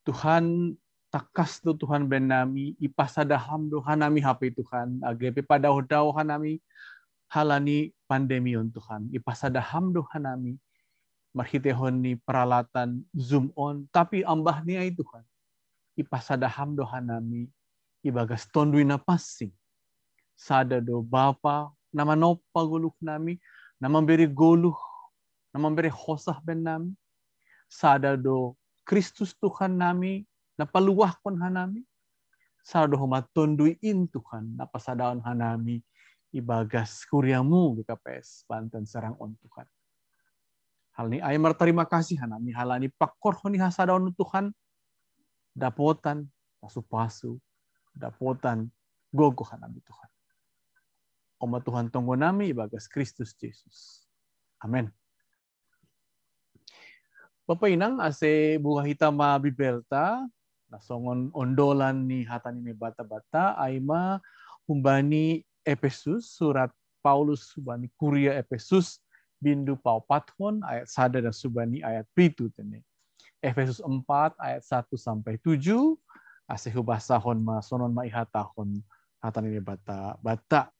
Tuhan takas tu Tuhan benami ipasadaham do hanami hape Tuhan agrepe padaw-daw hanami halani pandemi on Tuhan ipasadaham do hanami marhitehon ni peralatan Zoom on tapi ambah ni ay Tuhan ipasadaham do hanami ibagas tondui na passing sada do Bapa na manopaguluh nami, na memberi goluh, na memberi hosah ben nami, sada do Kristus Tuhan nami, na paluahkon hanami, sada do humatonduin Tuhan, na pasadaon hanami, ibagas kuryamu GKPS Banten Serang on Tuhan. Hal ni ay marterima kasih hanami, halani pakorhon ni hasadaon Tuhan, dapotan, pasu-pasu, dapotan, gogo hanami Tuhan. Oma Tuhan tonggo nami ibagas Kristus Yesus. Amin. Bapak inang ase buah hitama bibelta nasongon ondolan ni hatani me bata-bata aima humbani Efesus surat Paulus subani kuria Efesus bindu paupathon ayat 1 dan subani ayat 7 tene. Efesus 4 ayat 1 sampai 7 ase hubasahon ma sonon ma ihatahon hatani me bata-bata.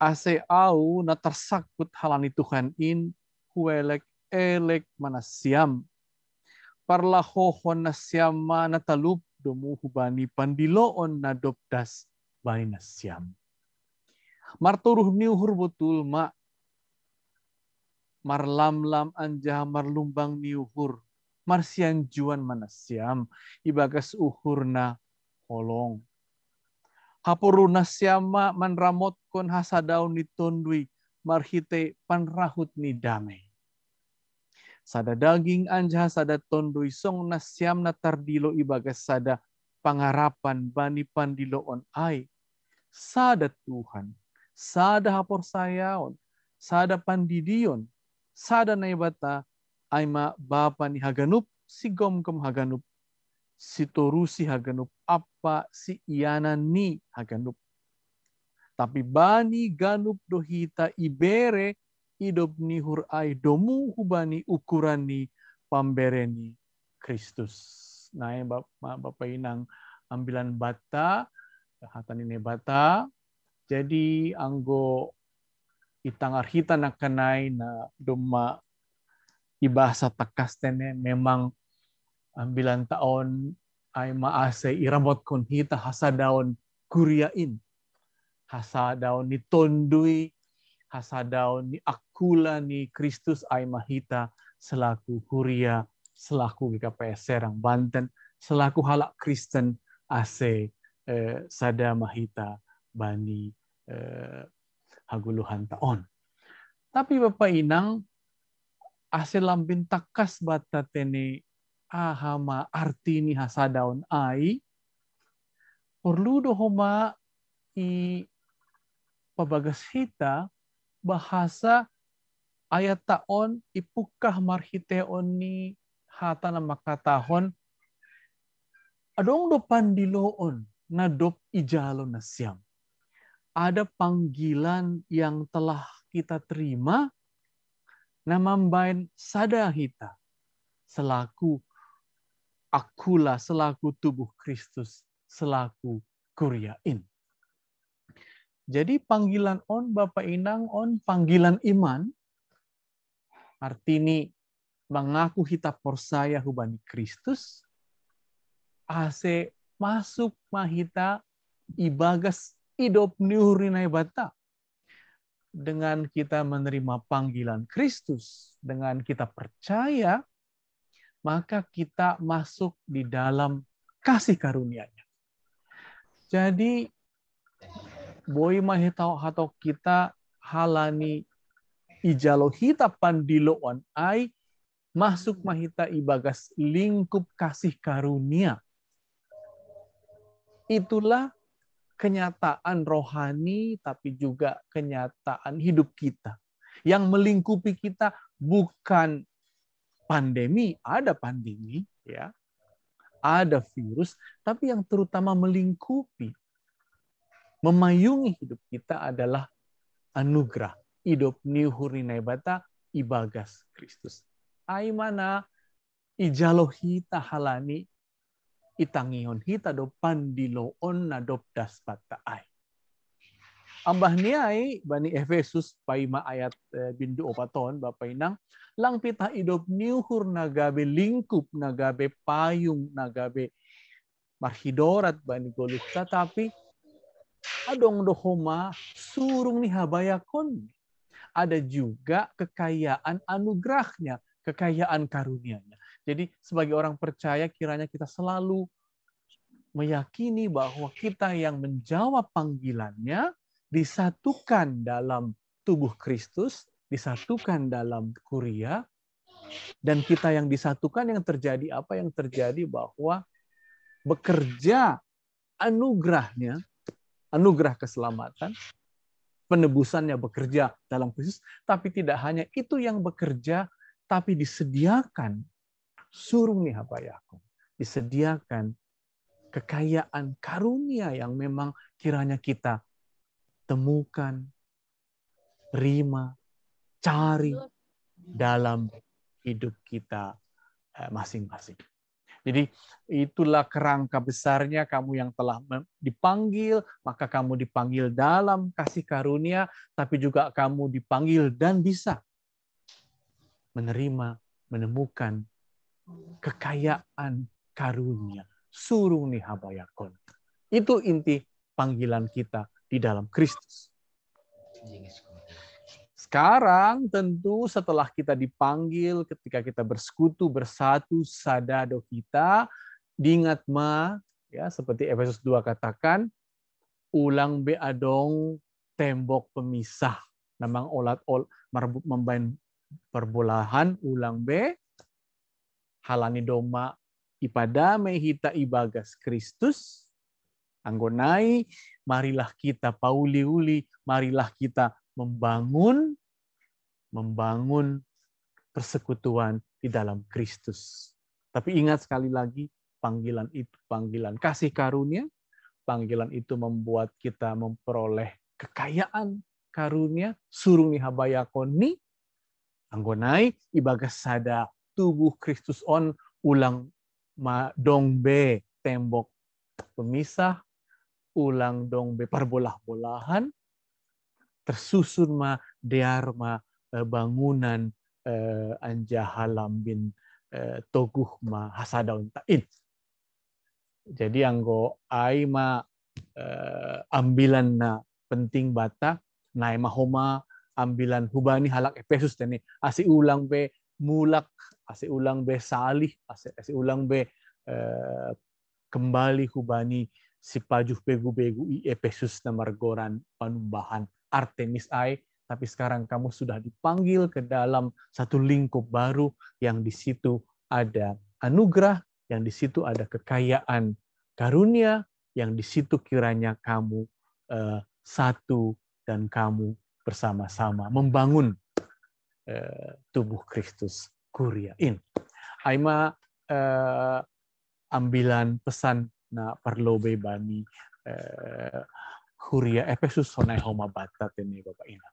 Ase au na tersakut halani Tuhan in huelek elek manasiam parlahohon nasiama natalup domu hubani pandiloon na dopdas bani nasiam. Marturuh niuhur betul mak marlamlam anja marlumbang niuhur marsian juan manasiam ibagas uhurna holong. Hapuru nasiama manramot kon hasadaun nitondui marhite panrahut ni damai. Sada daging anja sada tondoi song nasiam na tardilo ibagas sada pangarapan bani pandiloon ai. Sada Tuhan, sada hapor sayaon, sada pandidion, sada naibata aima bapa ni haganup, si gomgom haganup, si torusi haganup, apa si iana ni haganup. Tapi bani ganup dohita ibere hidup nihur ai domu hubani ukurani pambereni Kristus. Nah, Bapak inang ambilan bata, hatan ini bata. Jadi anggo itangar hita nakanai na doma ibahasa tekas tene memang ambilan taon ay maase iramot kon hita hasadaon kuriain. Hasadaon ni tondui, hasadaon ni akula ni Kristus ay mahita selaku huria, selaku GKPS Serang Banten, selaku halak Kristen ase sada mahita bani haguluhan taon. Tapi Bapak inang ase lambin takas bata tene ahama arti ni hasadaon ai perlu dohoma i pabagas hita bahasa ayat taon ipukah marhiteon ni hata na makatahon adong do pandiloon na dop ijalo na siam. Ada panggilan yang telah kita terima na mambain sada hita selaku akula, selaku tubuh Kristus, selaku kuriain. Jadi panggilan on Bapak inang on panggilan iman artini mengaku hita persaya hubani Kristus ase masuk mahita ibagas hidup niurinai bata dengan kita menerima panggilan Kristus, dengan kita percaya maka kita masuk di dalam kasih karunia-Nya. Jadi boy mahita atau kita halani ijalo hita pandiloan ai masuk mahita ibagas lingkup kasih karunia. Itulah kenyataan rohani tapi juga kenyataan hidup kita. Yang melingkupi kita bukan pandemi, ada pandemi ya. Ada virus, tapi yang terutama melingkupi memayungi hidup kita adalah anugerah hidup niuhurinai bata ibagas Kristus. Ai mana ijalo hita halani itangion hita do pandiloon na dopdas bata ai. Ambah niai bani Efesus paima ayat bindu opaton Bapak inang lang pita hidup niuhur nagabe lingkup nagabe payung nagabe marhidorat bani golukta tapi adong dohoma surung ni habayakon. Ada juga kekayaan anugerahnya, kekayaan karunia-Nya. Jadi sebagai orang percaya kiranya kita selalu meyakini bahwa kita yang menjawab panggilannya disatukan dalam tubuh Kristus, disatukan dalam kuria, dan kita yang disatukan yang terjadi apa? Yang terjadi bahwa bekerja anugerahnya, anugerah keselamatan, penebusannya bekerja dalam Kristus, tapi tidak hanya itu yang bekerja, tapi disediakan surung nih habayakon. Disediakan kekayaan karunia yang memang kiranya kita temukan, terima, cari dalam hidup kita masing-masing. Jadi itulah kerangka besarnya kamu yang telah dipanggil, maka kamu dipanggil dalam kasih karunia, tapi juga kamu dipanggil dan bisa menerima, menemukan kekayaan karunia. Surung nih habayakon. Itu inti panggilan kita di dalam Kristus. Sekarang tentu setelah kita dipanggil, ketika kita bersekutu, bersatu, sadado kita, diingat ya seperti Efesus 2 katakan, ulang be adong tembok pemisah, namang olat marbut membain perbolahan, ulang be halani doma ipadame hita ibagas Kristus, anggonai, marilah kita pauli-uli, marilah kita membangun persekutuan di dalam Kristus. Tapi ingat sekali lagi, panggilan itu panggilan kasih karunia, panggilan itu membuat kita memperoleh kekayaan karunia, surung ni habayakoni, anggonai, ibagas sada tubuh Kristus on, ulang dongbe tembok pemisah, ulang dongbe perbolah-bolahan, tersusun dearma bangunan anjahalambin toguh hasadaun tain. Jadi anggo aima ambilan na penting bata naima homa ambilan hubani halak Efesus tani asi ulang be mulak, asi ulang be salih, asi ulang be kembali hubani si pajuh begu-begu i Efesus na margoran panumbahan Artemis ai, tapi sekarang kamu sudah dipanggil ke dalam satu lingkup baru yang di situ ada anugerah, yang di situ ada kekayaan karunia, yang di situ kiranya kamu satu dan kamu bersama-sama membangun tubuh Kristus kuriain. Aima ambilan pesan na perlobe bani Huria Efesus sonai homa batat ini Bapak Ina.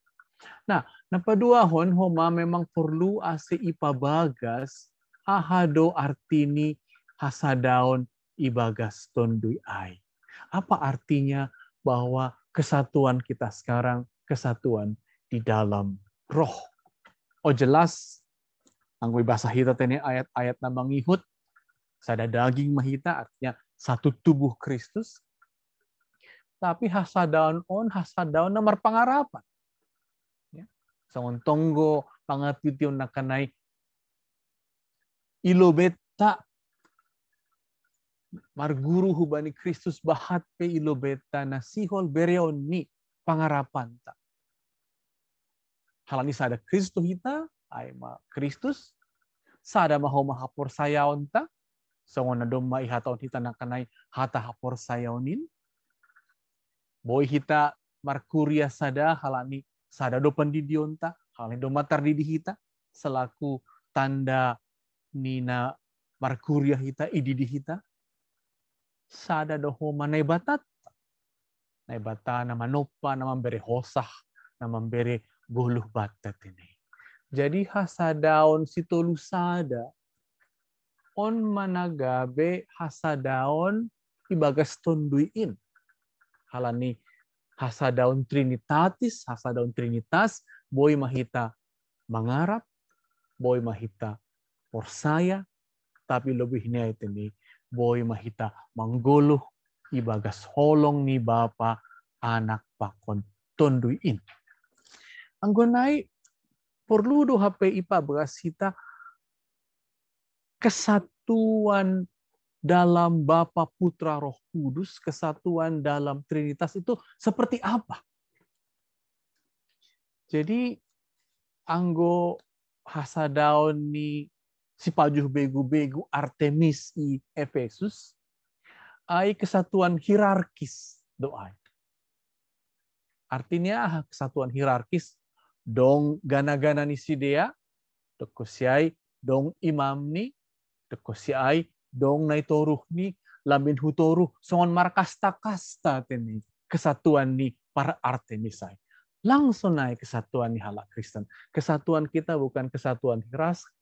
Nah, napadua homa memang perlu ase ipabagas ahado artini hasadaon ibagas tondui ai. Apa artinya bahwa kesatuan kita sekarang kesatuan di dalam roh. Oh jelas anggo bahasa hita ini ayat-ayat na mangihut sada daging mahita artinya satu tubuh Kristus. Tapi hasadaon nomor pangarapan. Ya. Sangon tonggo pangatitiyon na kanay ilobeta marguru hubani Kristus bahat pe ilobeta na sihol bereon ni pangarapan ta. Halani sada Kristus hita ay ma Kristus sada maho mahapor sayaon ta. Sangon na doma ihataon hita na kanay hata hapor sayaonin. Boy hita markuria sada halani sada do pandidionta halani do matar didi hita selaku tanda nina markuria hita ididi hita sada do homa naibatat naibata na manopa na memberi hosah na memberi guluh batat ini. Jadi hasadaon sitolu sada on managabe hasadaon ibagas tonduin. Halani hasadaun trinitatis, hasadaun trinitas, boy mahita mangarap, boy mahita porsaya, tapi lebih niya ito ni boy mahita mangguluh, ibagas holong ni Bapa, anak pakon, tonduin. Ang gunay, perlu do hape ipabagas hita kesatuan dalam Bapa, Putra, Roh Kudus, kesatuan dalam Trinitas itu seperti apa? Jadi anggo hasadaon ni si pajuh begu-begu Artemis i Efesus ay kesatuan hierarkis doa. Artinya kesatuan hierarkis dong gana-gana ni si dea Dekosiai dong imam ni, dekosiai dong nai toruh ni, lamin hutoruh, songon markasta-kasta teni, kesatuan ni para Artemisai. Langsung naik kesatuan di halak Kristen. Kesatuan kita bukan kesatuan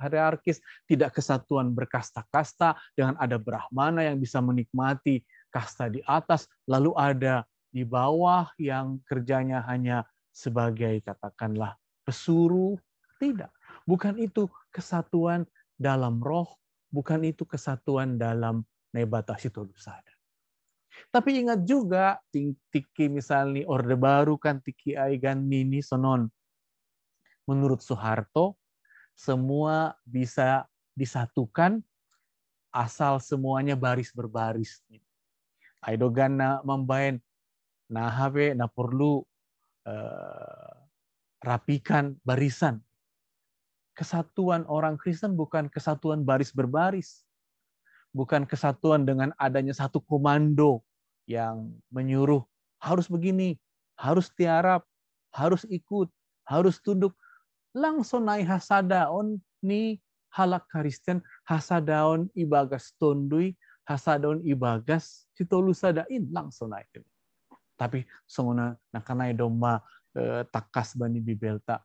hierarkis, tidak kesatuan berkasta-kasta dengan ada Brahmana yang bisa menikmati kasta di atas, lalu ada di bawah yang kerjanya hanya sebagai katakanlah pesuruh. Tidak. Bukan itu kesatuan dalam roh, bukan itu kesatuan dalam Nebata Sitolusada. Tapi ingat juga, tiki misalnya Orde Baru kan tiki aigan nini sonon. Menurut Soeharto, semua bisa disatukan asal semuanya baris berbaris. Aidogan na membain, nah habe na perlu rapikan barisan. Kesatuan orang Kristen bukan kesatuan baris berbaris. Bukan kesatuan dengan adanya satu komando yang menyuruh harus begini, harus tiarap, harus ikut, harus tunduk. Langsung naik hasadaon ni halak Kristen, hasadaon ibagas tondui, hasadaon ibagas sitolusadain langsung naik. Tapi songona nakanai domba takas bani bibelta.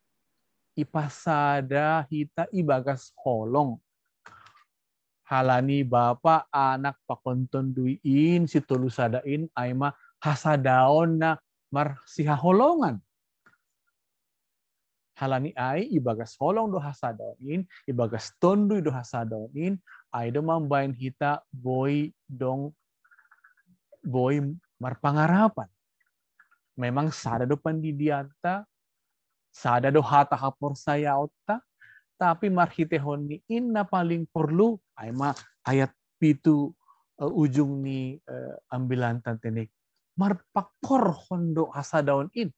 Ipasada hita ibagas holong. Halani bapa anak pakonton duiin sitolusadain aima hasadaon na marsihaholongan. Halani ai ibagas holong do hasadaonin, ibagas tondui do hasadaonin, ai do mambain hita boy marpangarapan. Memang sada do pandidianta, sada do hata hapor sayaota, tapi marhitehon ni inna paling perlu aima ayat pitu ujung ni ambilan tantenik marpakor hondo hasadaon in.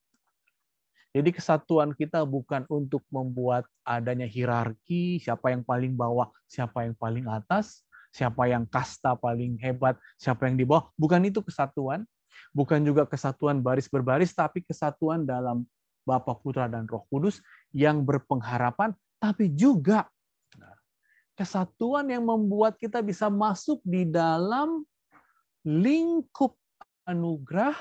Jadi kesatuan kita bukan untuk membuat adanya hierarki, siapa yang paling bawah, siapa yang paling atas, siapa yang kasta paling hebat, siapa yang di bawah. Bukan itu kesatuan, bukan juga kesatuan baris berbaris, tapi kesatuan dalam Bapa, Putra, dan Roh Kudus yang berpengharapan, tapi juga kesatuan yang membuat kita bisa masuk di dalam lingkup anugerah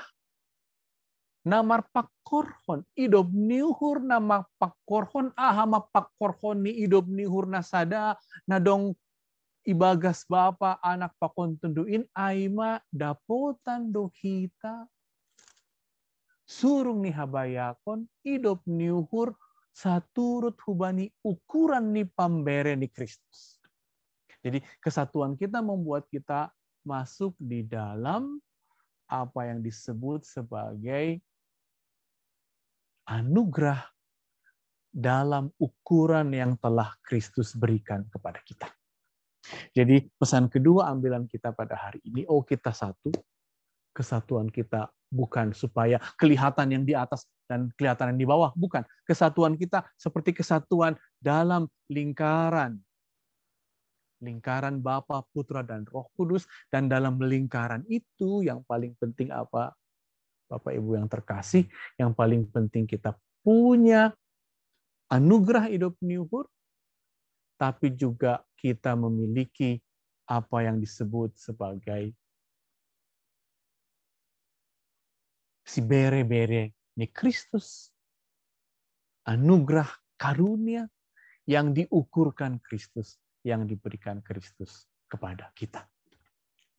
namar pakorhon idob niuhur nama pakorhon ahama pakorhon ni idob niuhur nasada nadong ibagas bapa anak pakon tunduin aima dapotan do kita surung ni habayakon idob niuhur saturut hubani ukuran ni pambere ni Kristus. Jadi kesatuan kita membuat kita masuk di dalam apa yang disebut sebagai anugerah dalam ukuran yang telah Kristus berikan kepada kita. Jadi pesan kedua ambilan kita pada hari ini, kita satu. Kesatuan kita bukan supaya kelihatan yang di atas dan kelihatan yang di bawah. Bukan. Kesatuan kita seperti kesatuan dalam lingkaran. Lingkaran Bapa, Putra, dan Roh Kudus. Dan dalam lingkaran itu yang paling penting apa? Bapak Ibu yang terkasih, yang paling penting kita punya anugerah hidup niuhur, tapi juga kita memiliki apa yang disebut sebagai si bere-bere ni Kristus. Anugerah karunia yang diukurkan Kristus, yang diberikan Kristus kepada kita.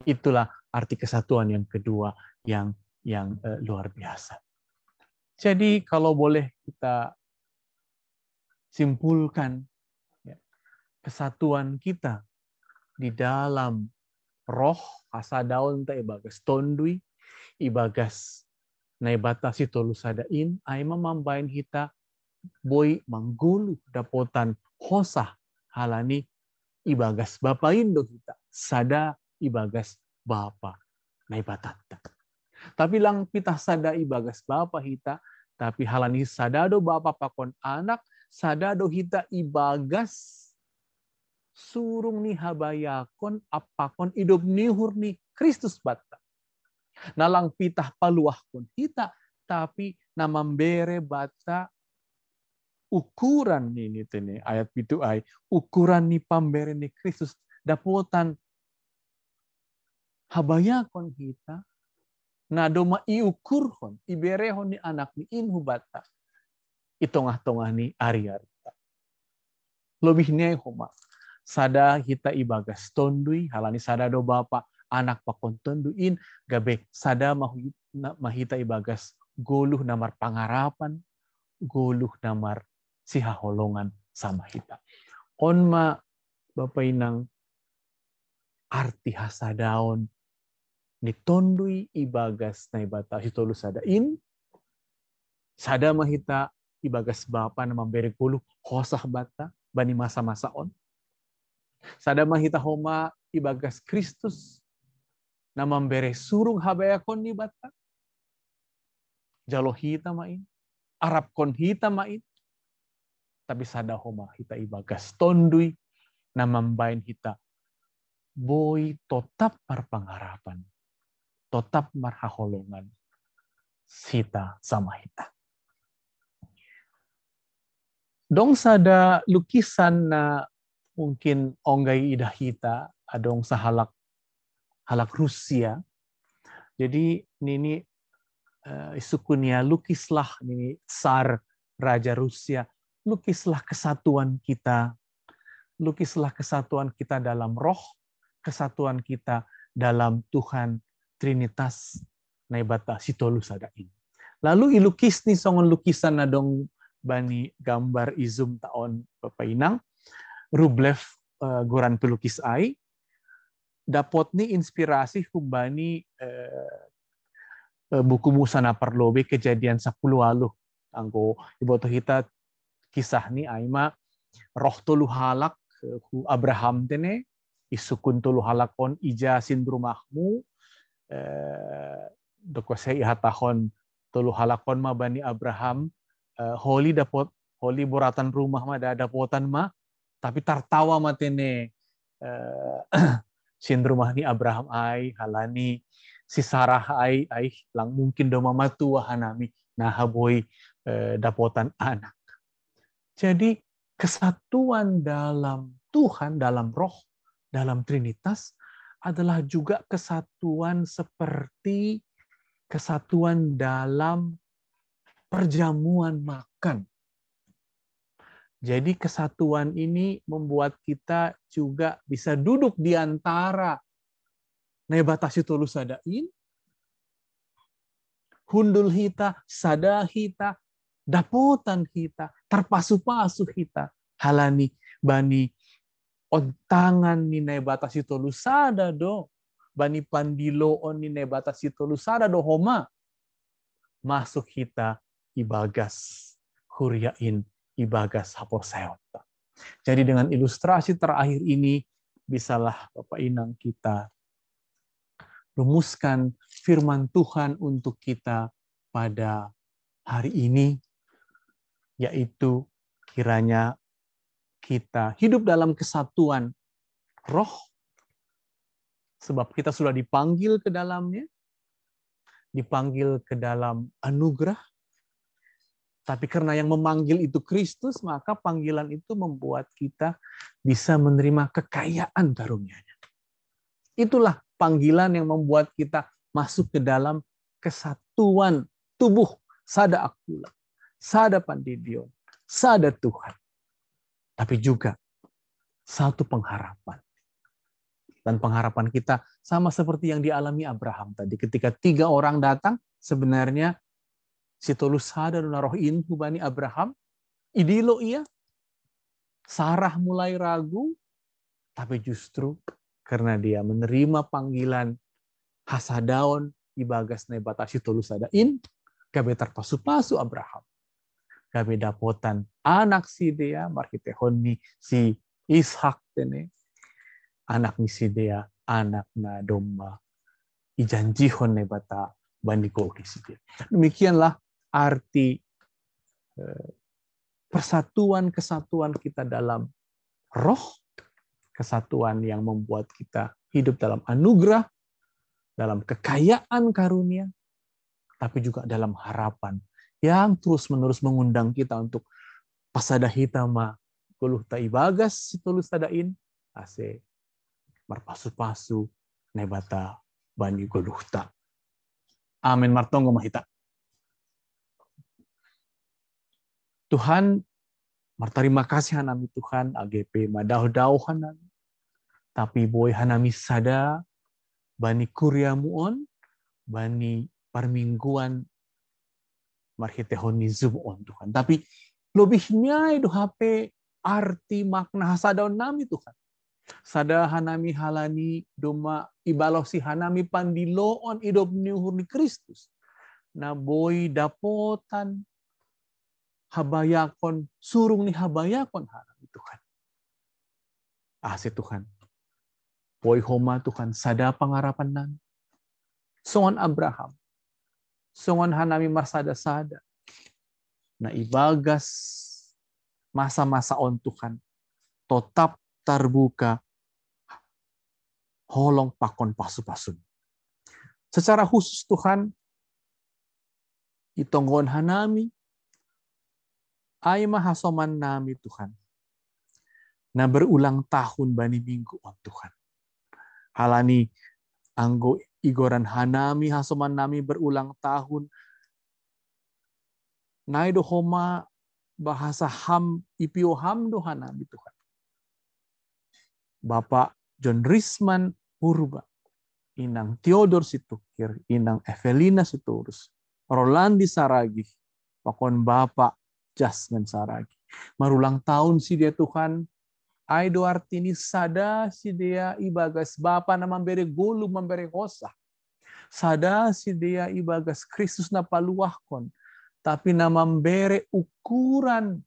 Itulah arti kesatuan yang kedua yang luar biasa. Jadi kalau boleh kita simpulkan kesatuan kita di dalam roh hasadaon ta ibagas tondui, ibagas naibata sitolusadain, aima mambain hita boy manggulu dapotan hosah halani ibagas bapa indo kita, sada ibagas bapa naibatata. Tapi lang pitah sada ibagas bapa hita, tapi halani sadado bapa pakon anak, sadado hita ibagas surung ni habayakon apakon idob nihur ni Kristus bata. Nalang pitah paluah kon hita, tapi namambere bata ukuran ini ayat itu ukuran ni pambere ni Kristus dapotan habayakon kita na doma iukurhon iberehon ni anak ni inhubata itongah-tongah ni ari-ari lebih niay homa sada kita ibagas tondui halani sada do bapa anak pakon tonduin gabe sada mahita ibagas goluh namar pangarapan goluh namar sihaholongan sama hita. Onma Bapak Inang arti hasadaon ni tondui ibagas na ibata hitolu sadain sada mahita ibagas bapa na memberi goluh hosah bata bani masa-masa on. Sada mahita homa ibagas Kristus na memberi surung habayakon ni bata. Jalo hita main, Arab kon hita main, tapi sada homa hita ibagas tondui na mambain hita boy tetap marpangarapan, tetap marhaholongan hita sama hita. Dong sada lukisan na mungkin onggay idah hita adong sa halak Rusia. Jadi nini isukunya lukislah ini Tsar Raja Rusia, lukislah kesatuan kita dalam roh, kesatuan kita dalam Tuhan Trinitas naibata sitolu sadain. Lalu ilukis ni songon lukisan na dong bani gambar izum taon Bapak Inang Rublev goran pelukis ai dapot ni inspirasi kumbani buku Musa na Parlobe kejadian 10 aluh anggo iboto hita kisah ni aima roh tolu halak ku Abraham tene isukun tolu halakon ija sindrumahmu doko sei hatahon tolu halakon ma bani Abraham holi boratan rumah ma dapotan ma tapi tartawa ma tene sindrumah ni Abraham ai halani si Sarah ai lang mungkin do mamatua hanami nahaboy dapotan anak. Jadi kesatuan dalam Tuhan, dalam roh, dalam Trinitas adalah juga kesatuan seperti kesatuan dalam perjamuan makan. Jadi kesatuan ini membuat kita juga bisa duduk di antara nebatasi tolu sadain, hundul hita, sada hita, dapotan hita, terpasu-pasu hita, halani bani ontangan ni nebatasi tolu sada do, bani pandiloon ni nebatasi tolu sada do homa, masuk hita ibagas huriain, ibagas haposeota. Jadi dengan ilustrasi terakhir ini, bisalah Bapak Inang kita rumuskan firman Tuhan untuk kita pada hari ini, yaitu kiranya kita hidup dalam kesatuan roh, sebab kita sudah dipanggil ke dalamnya, dipanggil ke dalam anugerah, tapi karena yang memanggil itu Kristus, maka panggilan itu membuat kita bisa menerima kekayaan karunia-Nya. Itulah panggilan yang membuat kita masuk ke dalam kesatuan tubuh sada akula, sada pandidion, sada Tuhan. Tapi juga satu pengharapan. Dan pengharapan kita sama seperti yang dialami Abraham tadi. Ketika 3 orang datang, sebenarnya si tolu sada narohin hubani Abraham, idilo ia, Sarah mulai ragu, tapi justru karena dia menerima panggilan hasadaon ibagas nebatasi tolu sadain, gabe terpasu-pasu Abraham. Gabe dapotan anak si dia, marhitehon ni si Ishak tene, anak ni si dia, anak na domba, ijanjihon nebata bandiko si dia. Demikianlah arti persatuan-kesatuan kita dalam roh, kesatuan yang membuat kita hidup dalam anugerah, dalam kekayaan karunia, tapi juga dalam harapan yang terus-menerus mengundang kita untuk pasada hitama guluh ta ibagas situlus tadain ase marpasu-pasu nebata bani guluh ta. Amin martonggo mahita. Tuhan, martarima kasih hanami Tuhan, AGP madauh-dauh hanami. Tapi boy hanami sada, bani kuria muon, bani parmingguan, marhitehon nizubon Tuhan. Tapi lebihnya itu HP arti makna hasadaon nami Tuhan. Sada hanami halani doma ibalosi hanami pandiloon idop niuhur ni Kristus. Na boy dapotan habayakon surung ni habayakon hanami Tuhan. Ase Tuhan. Boy homa Tuhan sada pangarapan nami. Songon Abraham. Songon hanami marsada-sada. Na ibagas masa-masa on Tuhan. Tetap terbuka holong pakon pasu-pasun. Secara khusus Tuhan, itonggon hanami, ay mahasoman nami Tuhan, na berulang tahun bani minggu on Tuhan. Halani anggo igoran hanami hasoman nami berulang tahun, naido homa bahasa ham ipio hamdo hanami Tuhan. Bapak John Risman Purba, Inang Theodor Situkir, Inang Evelina Siturus, Rolandi Saragi, pakon Bapak Jasmine Saragi. Marulang tahun si dia Tuhan, Aido artini sada si dia ibagas Bapa na memberi gulu memberi hosa. Sada si dia ibagas Kristus na paluahkon, tapi na memberi ukuran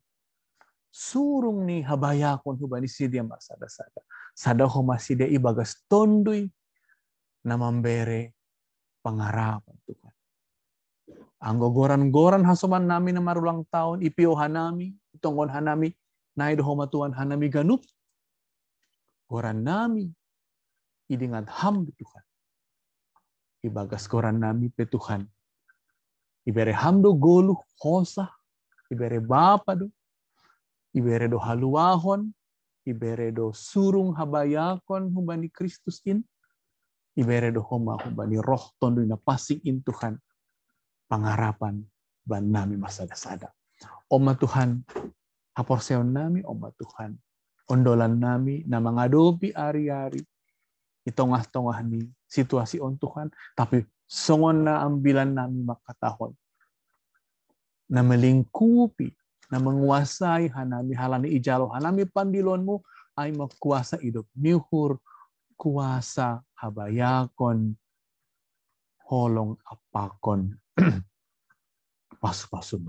surung ni habayakon hubani si dia marsada-sada. Sada homa si dia ibagas tondui na membere pangarapan Tuhan. Anggo goran-goran hasoman nami na marulang tahun, ipio hanami, itonggon hanami, naido homa Tuhan hanami ganup. Goran nami, idingat ham Tuhan. Ibagas goran nami pe Tuhan. Ibere hamdo golu, hosa, ibere bapa do, ibere do haluahon, ibere do surung habayakon hubani Kristus in, ibere do homa hubani roh tondo na pasing in Tuhan, pangarapan ban nami masada-sada. Oma Tuhan, haporseon nami, oma Tuhan, ondolan nami na mangadopi ari-ari, itongah-tongah ni situasi on Tuhan, tapi songon na ambilan nami makatahon, na melingkupi, na menguasai hanami halani ijalo hanami pandilonmu ay magkuasa idop niuhur kuasa habayakon holong apakon pasu-pasu.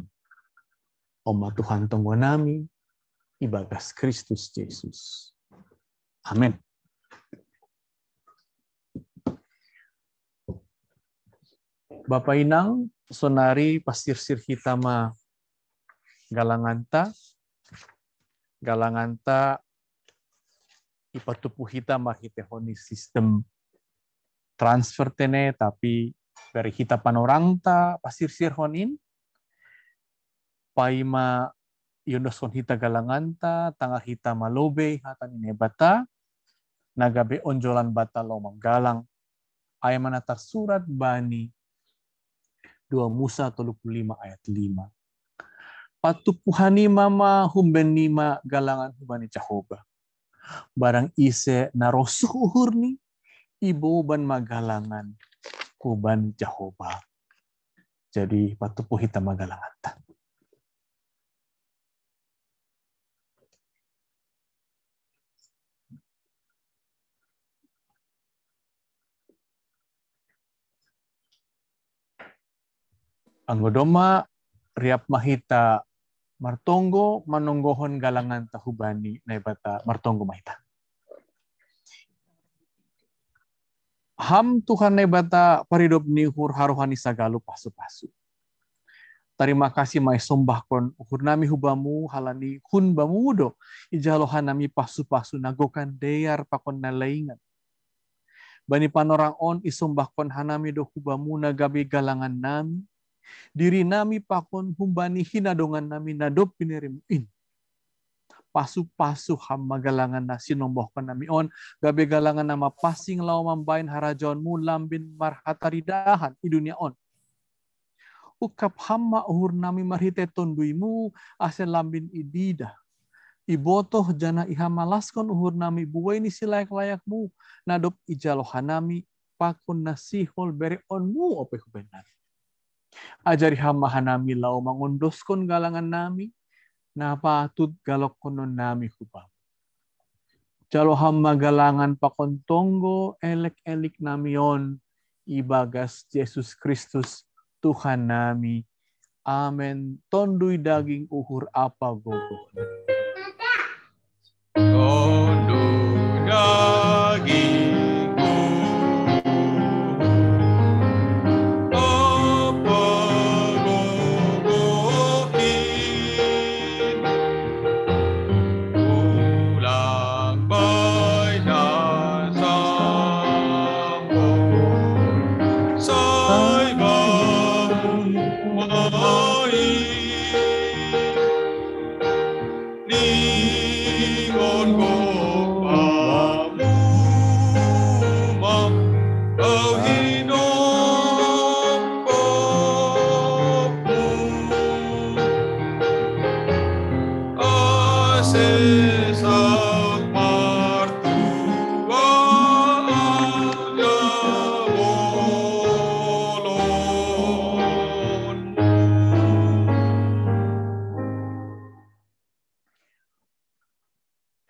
Oma Tuhan tunggu nami ibagas Kristus Yesus. Amin. Bapak Inang sonari pasirsir kita ma galanganta ipatupu hita mahitehoni sistem transfer tene tapi dari hita panorangta pasirsir honin paima yonoson hita galanganta tangah hita malobe hatan ini bata nagabe onjolan bata lo manggalang ay manatar surat bani 2 Musa 35 ayat 5. Patupuhani mama humbenima galangan hubani Jehovah. Barang ise narosuh uhurni ibu ban magalangan hubani Jehovah. Jadi patupuh hita magalangan ta. Anggodoma riap mahita martonggo manonggohon galangan tahubani na ibata martonggo mahita. Ham Tuhan na ibata paridop nihur haruhani sagalu pasu-pasu. Terima kasih may sombahkon uhur nami hubamu halani hun bamudo ijalohan nami pasu-pasu nagokan deyar pakon nalaingan. Bani panorang on isombahkon hanami do hubamu nagabi galangan nami. Diri nami pakon humbani hinadongan nami nadop pinerimuin. pasu-pasu hama galangan na sinombohkan nami on, gabi galangan nama pasing lau mambain harajon mu lambin marhataridahan di dunia on. Ukap hama uhur nami marhite tonduimu ase lambin idida. Ibotoh jana ihamalaskan uhur nami buwai ni silayak-layakmu nadop ijalohanami pakun nasihol beri onmu ope benar. Ajari hama hanami lau mangundoskon galangan nami na patut galok konon nami hubam. Jalo hama galangan pakontonggo elek-elik namion ibagas Yesus Kristus Tuhan nami. Amen. Tondui daging uhur apa gogo. Tondui daging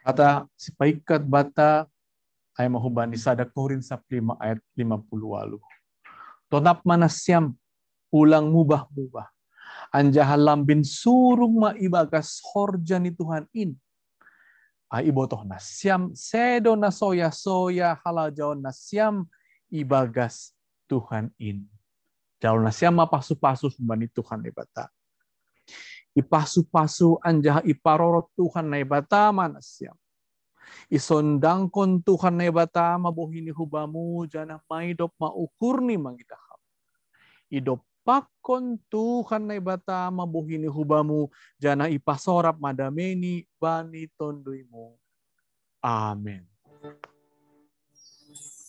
Kata sipaikat bata ay mahubani sada Korin sa 5 ayat 50 walu. Tonap manasyam ulang mubah-mubah. Anjahal lambin surung maibagas horja ni Tuhan in. Ay ibotoh nasyam sedo na soya-soya halajaw nasyam ibagas Tuhan in. Jauh nasyam mapasu-pasu ni Tuhan ni bata. Ipasu-pasu anjah iparorot Tuhan na ibata manasyam. Isondangkon Tuhan na ibata mabuhini hubamu jana maidop maukur ni mangidahap. Idopakon Tuhan na ibata mabuhini hubamu jana ipasorap madameni bani tonduimu. Amen.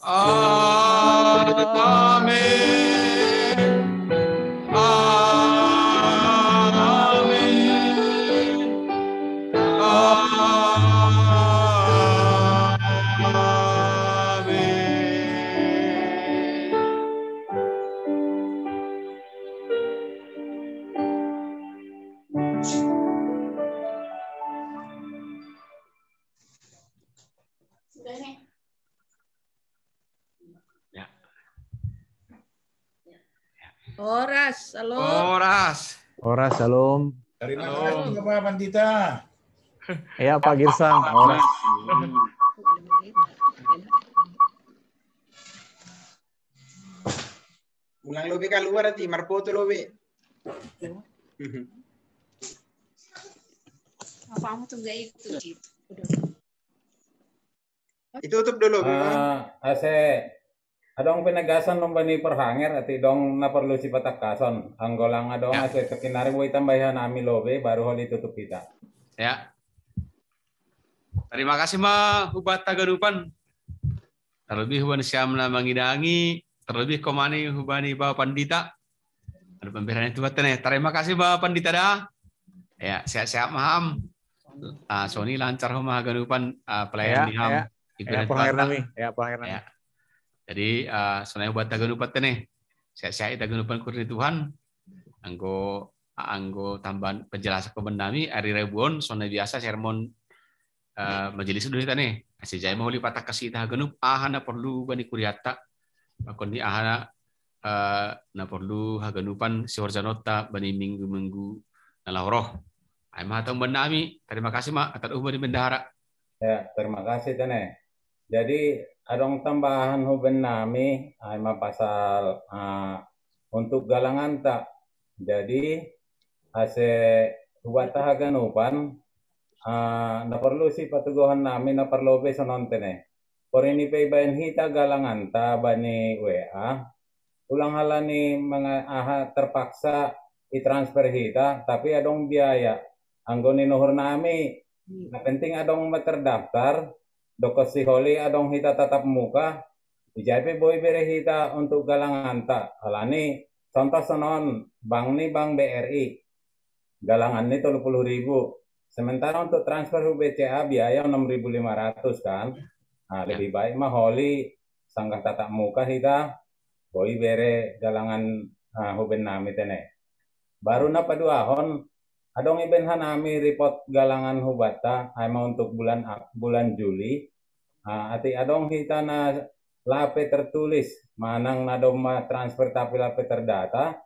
Amen. Oras, halo. Oras. Oras, salam. Terima kasih Bapak Pandita. Ya, Pak Girsang. Oras. Ulang lobe keluar nanti, marpoto lobe. Apa tuh gak itu? Itutup dulu. Ase adong penagasan nung bani perhanger ati dong na perlu si patakason. Anggolang adong ase kekinari mo itambayan nami lobe baru holi tutup kita. Ya. Terima kasih mah hubat tagadupan. Terlebih huban siam na mangidangi, terlebih komani hubani Bapak Pandita. Ada pemberian itu batene. Terima kasih Bapak Pandita dah. Ya, sehat-sehat maham. Sony lancar humah gadupan pelayan niham. Ya, pelanggar nami. Ya, pelanggar nami. Jadi senang buat taganupat nih. Saya taganupan kurni Tuhan. Anggo tambahan penjelasan kebenami ari rebuon sona biasa sermon majelis dulu nih. Asih jaya mau lipat kasih taganup ahana perlu bani kuriata. Bakon di ahana na perlu haganupan si horjanota bani minggu-minggu nalauroh. Ay mahatang benami. Terima kasih mak atat ubah di bendahara. Ya, terima kasih tene. Jadi adong tambahan huben nami ay mapasal untuk galangan tak. Jadi ase hubat haganupan na perlu si patugohan nami na perlobe sonontene. Por ini pay bayan hita galangan ta bani WA. Ulang halani mga terpaksa i-transfer hita tapi adong biaya. Anggo ninuhur nami Nah penting adong terdaftar, doko si holi adong hita tatap muka, ijape boy bere hita untuk galangan ta. Alani contoh sonon bank ni bank BRI, galangan ni 30.000. Sementara untuk transfer BCA biaya 6.500 kan. Nah, lebih baik mah holi sanggah tatap muka hita, boy bere galangan huben nami tene. Baru na paduahon adong iben hanami report galangan hubata hanya untuk bulan Juli. Ati adong hita na lape tertulis manang nadoma transfer tapi lape terdata.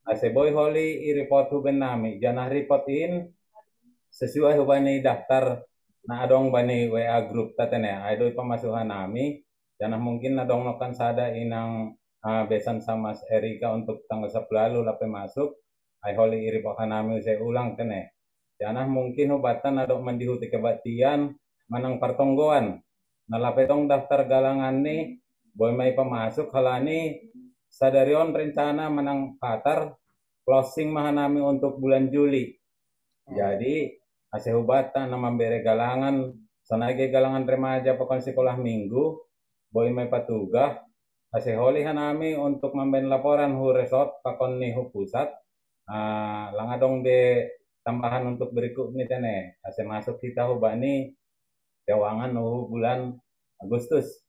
Ase boy holi i-report huben nami. Janah report in sesuai hubani daftar na adong bani WA group tatene. Adoy pamasuhan nami. Janah mungkin adong nokan sada inang besan sama Erika untuk tanggal 10 lalu lape masuk. Ay holi iripakan namin saya ulang kene. Janah mungkin hubatan adok mandihuti kebatian manang pertonggoan. Nalapetong daftar galangan ni boy may pamasok halani sadarion rencana manang patar closing mahanami untuk bulan Juli. Jadi ase hubatan na membere galangan sanage galangan remaja pokon sekolah minggu boy may patugah ase holi hanami untuk memben laporan hu resort pakon ni hu pusat. Lang adong de tambahan untuk berikut nih tene. Ase masuk kita hubani kewangan bulan Agustus.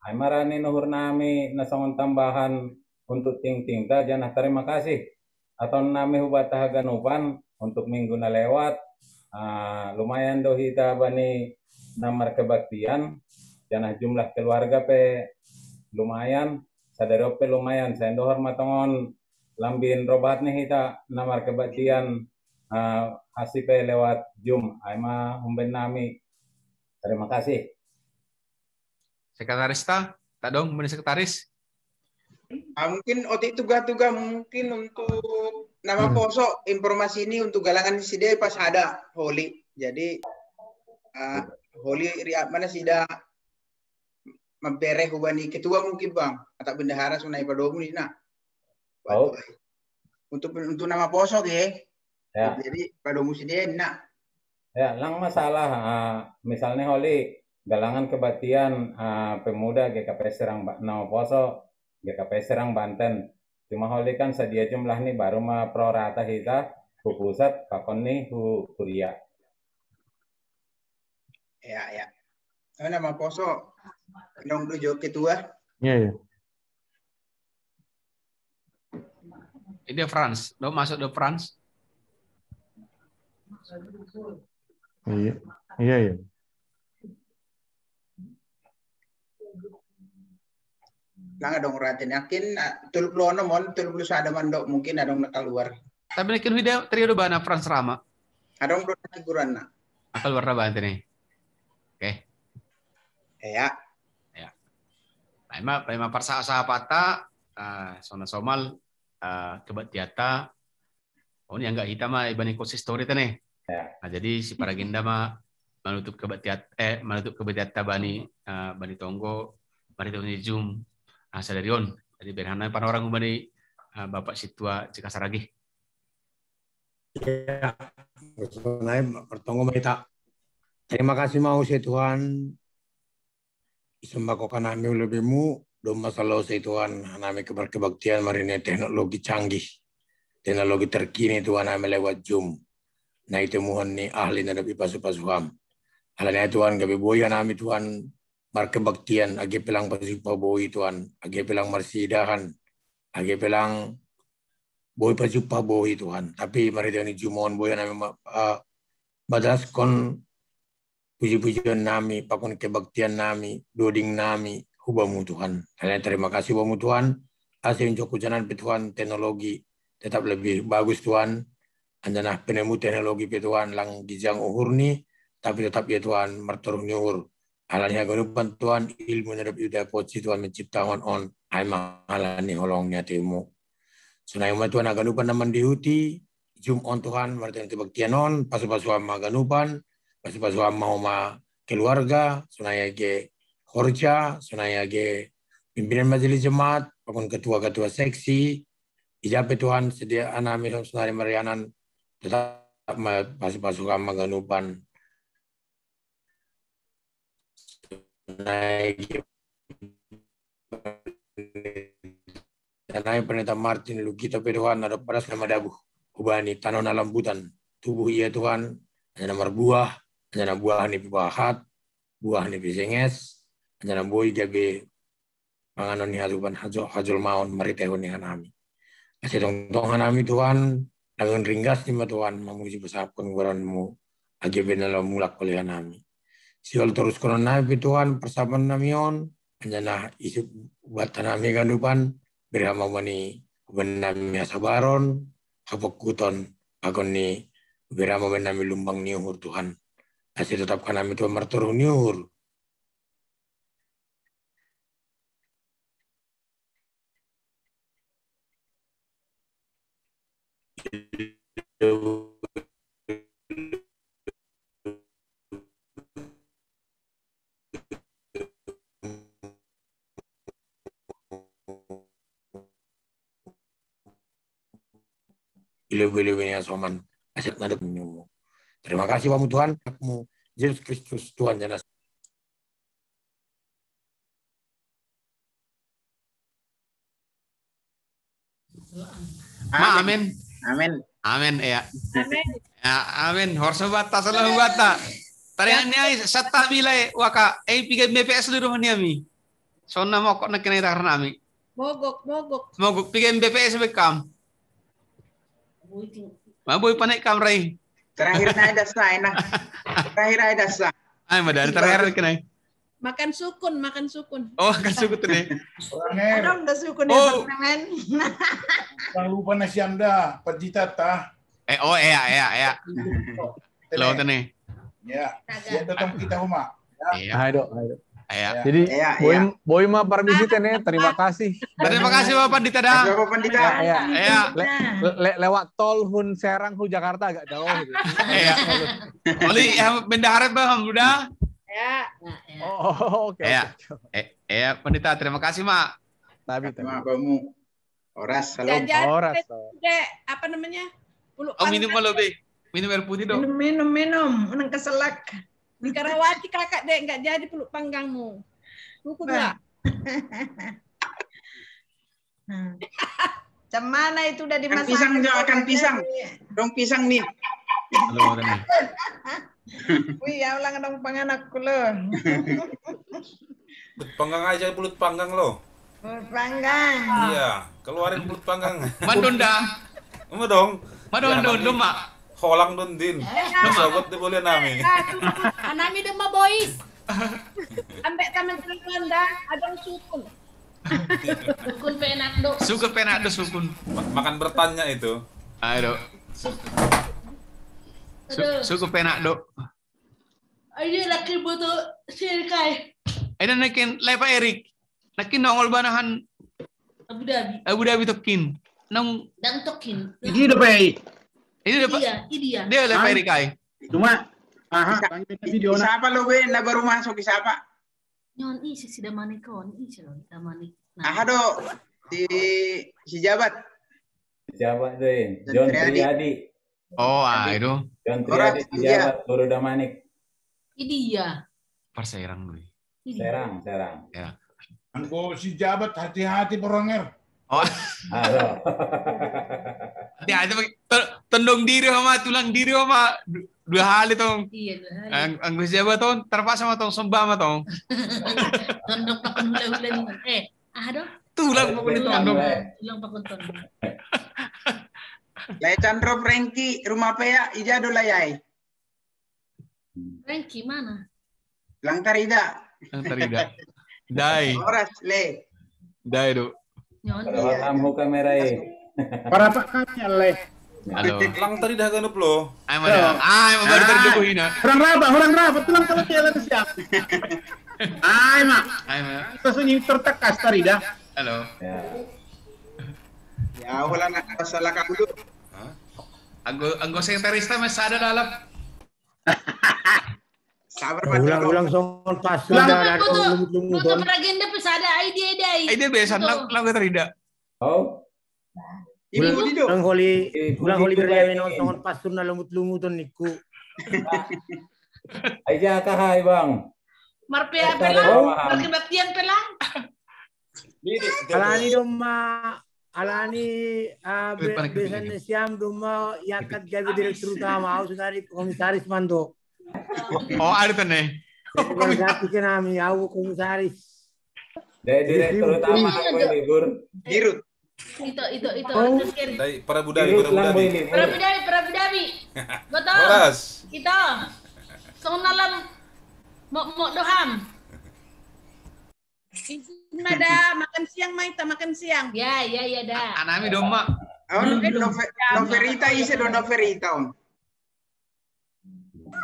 Ay marani nuhur nami nasongon tambahan untuk ting-ting ta janah terima kasih. Atau nami hubata haganupan untuk minggu na lewat. Lumayan do hita bani namar kebaktian. Janah jumlah keluarga pe lumayan. Sadarope lumayan. Saya dohor matongon lambin robat nih hita namar kebaktian hasipe lewat Zoom. Aima humben nami. Terima kasih. Sekretaris tak dong, bener sekretaris. Mungkin otik tugas-tugas mungkin untuk nama poso informasi ini untuk galangan sida pas ada holi. Jadi holi riak mana sida membere hubani ketua mungkin bang atau bendahara sunai padomu ni nak. Oh. Untuk nama poso ya. Jadi pada musimnya nak. Ya, lang masalah. Misalnya holi galangan kebaktian pemuda GKP Serang nama poso GKP Serang Banten. Cuma holi kan sedia jumlah nih baru ma pro rata kita ku pusat pakon nih ku kuria. Ya. Nama poso dong tujuh ketua. Iya. Ini France, lo masuk ke France. Iya. Nang dong raten yakin tuluk lono mon tuluk ada mandok mungkin ada keluar. Tapi nih video trio bana France Rama. Ada do figuran na. Keluar banten nih. Oke. Ya. Paima parsa sapata sona somal kebat tiata ini enggak hitam mah ibani konsistori tene. Nah, jadi si paragenda mah menutup kebat tiata bani tonggo bani tonggo Zoom sadarion. Jadi berhana pan orang bani Bapak Situa Cikasaragi. Ya. Bertonggo kita. Terima kasih mau si Tuhan. Isembako nami lebihmu do masalah si Tuhan nami kebaktian marine teknologi canggih. Teknologi terkini Tuhan nami lewat Zoom. Nah itu muhan ni ahli nadapi pasu-pasuham. Halanya Tuhan gabi boya nami Tuhan mar kebaktian agi pelang pasupa boy Tuhan, agi pelang marsidahan, agi pelang boy pasupa boy Tuhan. Tapi mari ni Zoom boya nami badas kon puji-pujian nami, pakon kebaktian nami, doding nami, hubamu Tuhan. Halanya terima kasih hubamu Tuhan. Asin joko jalan Tuhan teknologi tetap lebih bagus Tuhan. Anjana penemu teknologi Tuhan lang gijang uhur ni, tapi tetap ya Tuhan merturun uhur. Alanya ganupan Tuhan ilmu nadap yuda poci Tuhan menciptakan on aima alani holongnya temu. Sunai umat Tuhan aganupan naman dihuti, zoom on Tuhan martin kebaktian on, pasu-pasu ama ganupan, pasu-pasu ama oma keluarga, sunai ge horja, sunai ge pimpinan majelis jemaat, pakon ketua-ketua seksi, ijabe Tuhan sedia anami sunari marianan tetap pasu-pasu ama ganupan naik Tanai Pendeta Martin Lugita Tuhan ada paras nama dabuh ubani tanon alam butan tubuh ia Tuhan hanya nama buah hanya buah ni pibahat buah ni pisenges hanya boy gabe panganon ni haluban hajol maun maritehon ni hanami kasih tong hanami Tuhan dengan ringgas ni Tuhan memuji besapun guranmu age benala mulak oleh hanami siol terus konon nabi Tuhan persamaan namion hanya nah isu buat tanami gandupan berhama mani benami sabaron hapokuton agon ni berhama benami lumbang niuhur Tuhan kasih tetapkan nami Tuhan martur niuhur Ilewe-ilewenya soman aset ngadep nyumu. Terima kasih kamu Tuhan, kamu Yesus Kristus Tuhan jelas. Amin. Amin. Amin ya. Amin. Ya, amin. Horso bata salah bata. Tarian ni satta bilai waka piga BPS dulu ni ami. Sonna mo kok nak kena karena ami. Mogok piga BPS bekam. Maboy panai kamrai. Terakhir na dasla ina. Terakhir ay dasla. Ay madari terakhir kena. Makan sukun. Oh, makan sukun tu ni. Orang dah sukun Oh. Jangan lupa nasi Anda, pejita tah. Ya. Lo tu ni. Ya, siap datang kita rumah. Ya. Ayo. Ya. Jadi Iya, boy mah permisi tene, terima kasih. Terima kasih Bapak Dita dah. Bapak Pendeta. Ya. Ya. Lewat tol Hun Serang Hun Jakarta agak jauh gitu. Ya. Oli yang bendahara paham sudah? Ya. Oh, oke. Ya. Ya, Pendeta, terima kasih, Mak. Tapi Terima kamu. Oras, salam. Jajan Oras. apa namanya? Puluh Oh, minum lebih. Minum air putih dong. minum. Menang keselak. Di Karawati kakak dek nggak jadi peluk panggangmu. Buku nggak? Cemana itu udah dimasak? Pisang juga akan pisang. Dong pisang nih. Halo, Tani. Wih, ya ulang dong panganakku loh. Pulut panggang aja pulut panggang lo. Panggang. Iya, keluarin pulut panggang. Mandunda. Uma dong. Mandunda, Mak. Holang don din. Masabot di boleh nami. Anami dema boys. Ambek teman-teman dah ada sukun. Sukun penak do. Sukun penak do sukun. Makan bertanya itu. Ayo. Sukun penak do. Ayo laki butuh sirkai. Ayo nakin lepa Erik. Nakin nongol banahan Abu Dhabi tokin. Nong dan tokin. Ini udah baik. ini dapat Iya. dia lepa Erik ay. Cuma, tanggung video na. Siapa lo be na baru masuk siapa? Nyon isi sida manikon isi lo kita manik. Do si jabat. Jabat deh. John Triadi. Oh, itu. John Triadi si jabat baru udah manik. Iya. Perserang dulu. Serang. Ya. Angko si jabat hati-hati poronger. Oh, Halo. dia itu tendong diri sama tulang diri sama dua hal itu. Iya. Ang siapa tuh terpaksa sama tong sembah sama tong. Tondok pakun hula-hula nih. Aduh. Tulang pakun itu tondong. Tulang pakun tondok. Lay Chandro Franky rumah pea ija do layai. Franky mana? Lang tarida. Ang tarida. Dai. Oras le. Dai do. Nyon. Kalau kamu kamera Para pak kami aleh. Halo. Lang tadi dah ganup lo. Ay, mana? Ay, baru terdukuhin na. Orang raba, tulang kalau dia lagi siap. Ay, mak. Ay, mana? Sasunying tertekas tadi dah. Halo. Ya wala na salah kamu. Anggo sekretarista mas ada dalam. Sabar Ulang songon pas Sudah Tutup agenda pesada ide dai. Ay, dia biasa lang terida. Oh. Ibu dido. Ulang holi berdewe songon pasur na lumut-lumuton niku. Aja kahai bang. Marpea pelang, markebaktian pelang. Alani doma, alani besan siam doma yakat gawe direktur utama, aku dari komisaris mando. Oh, ada tuh nih. Ganti kenami, aku komisaris. Dari direktur utama aku libur. Dirut. Itu. Dari para budaya. Betul. Horas. Kita. Songalam mau doham. Ada makan siang Maita makan siang. Ya dah. Anami doma. Noverita isi do noverita on.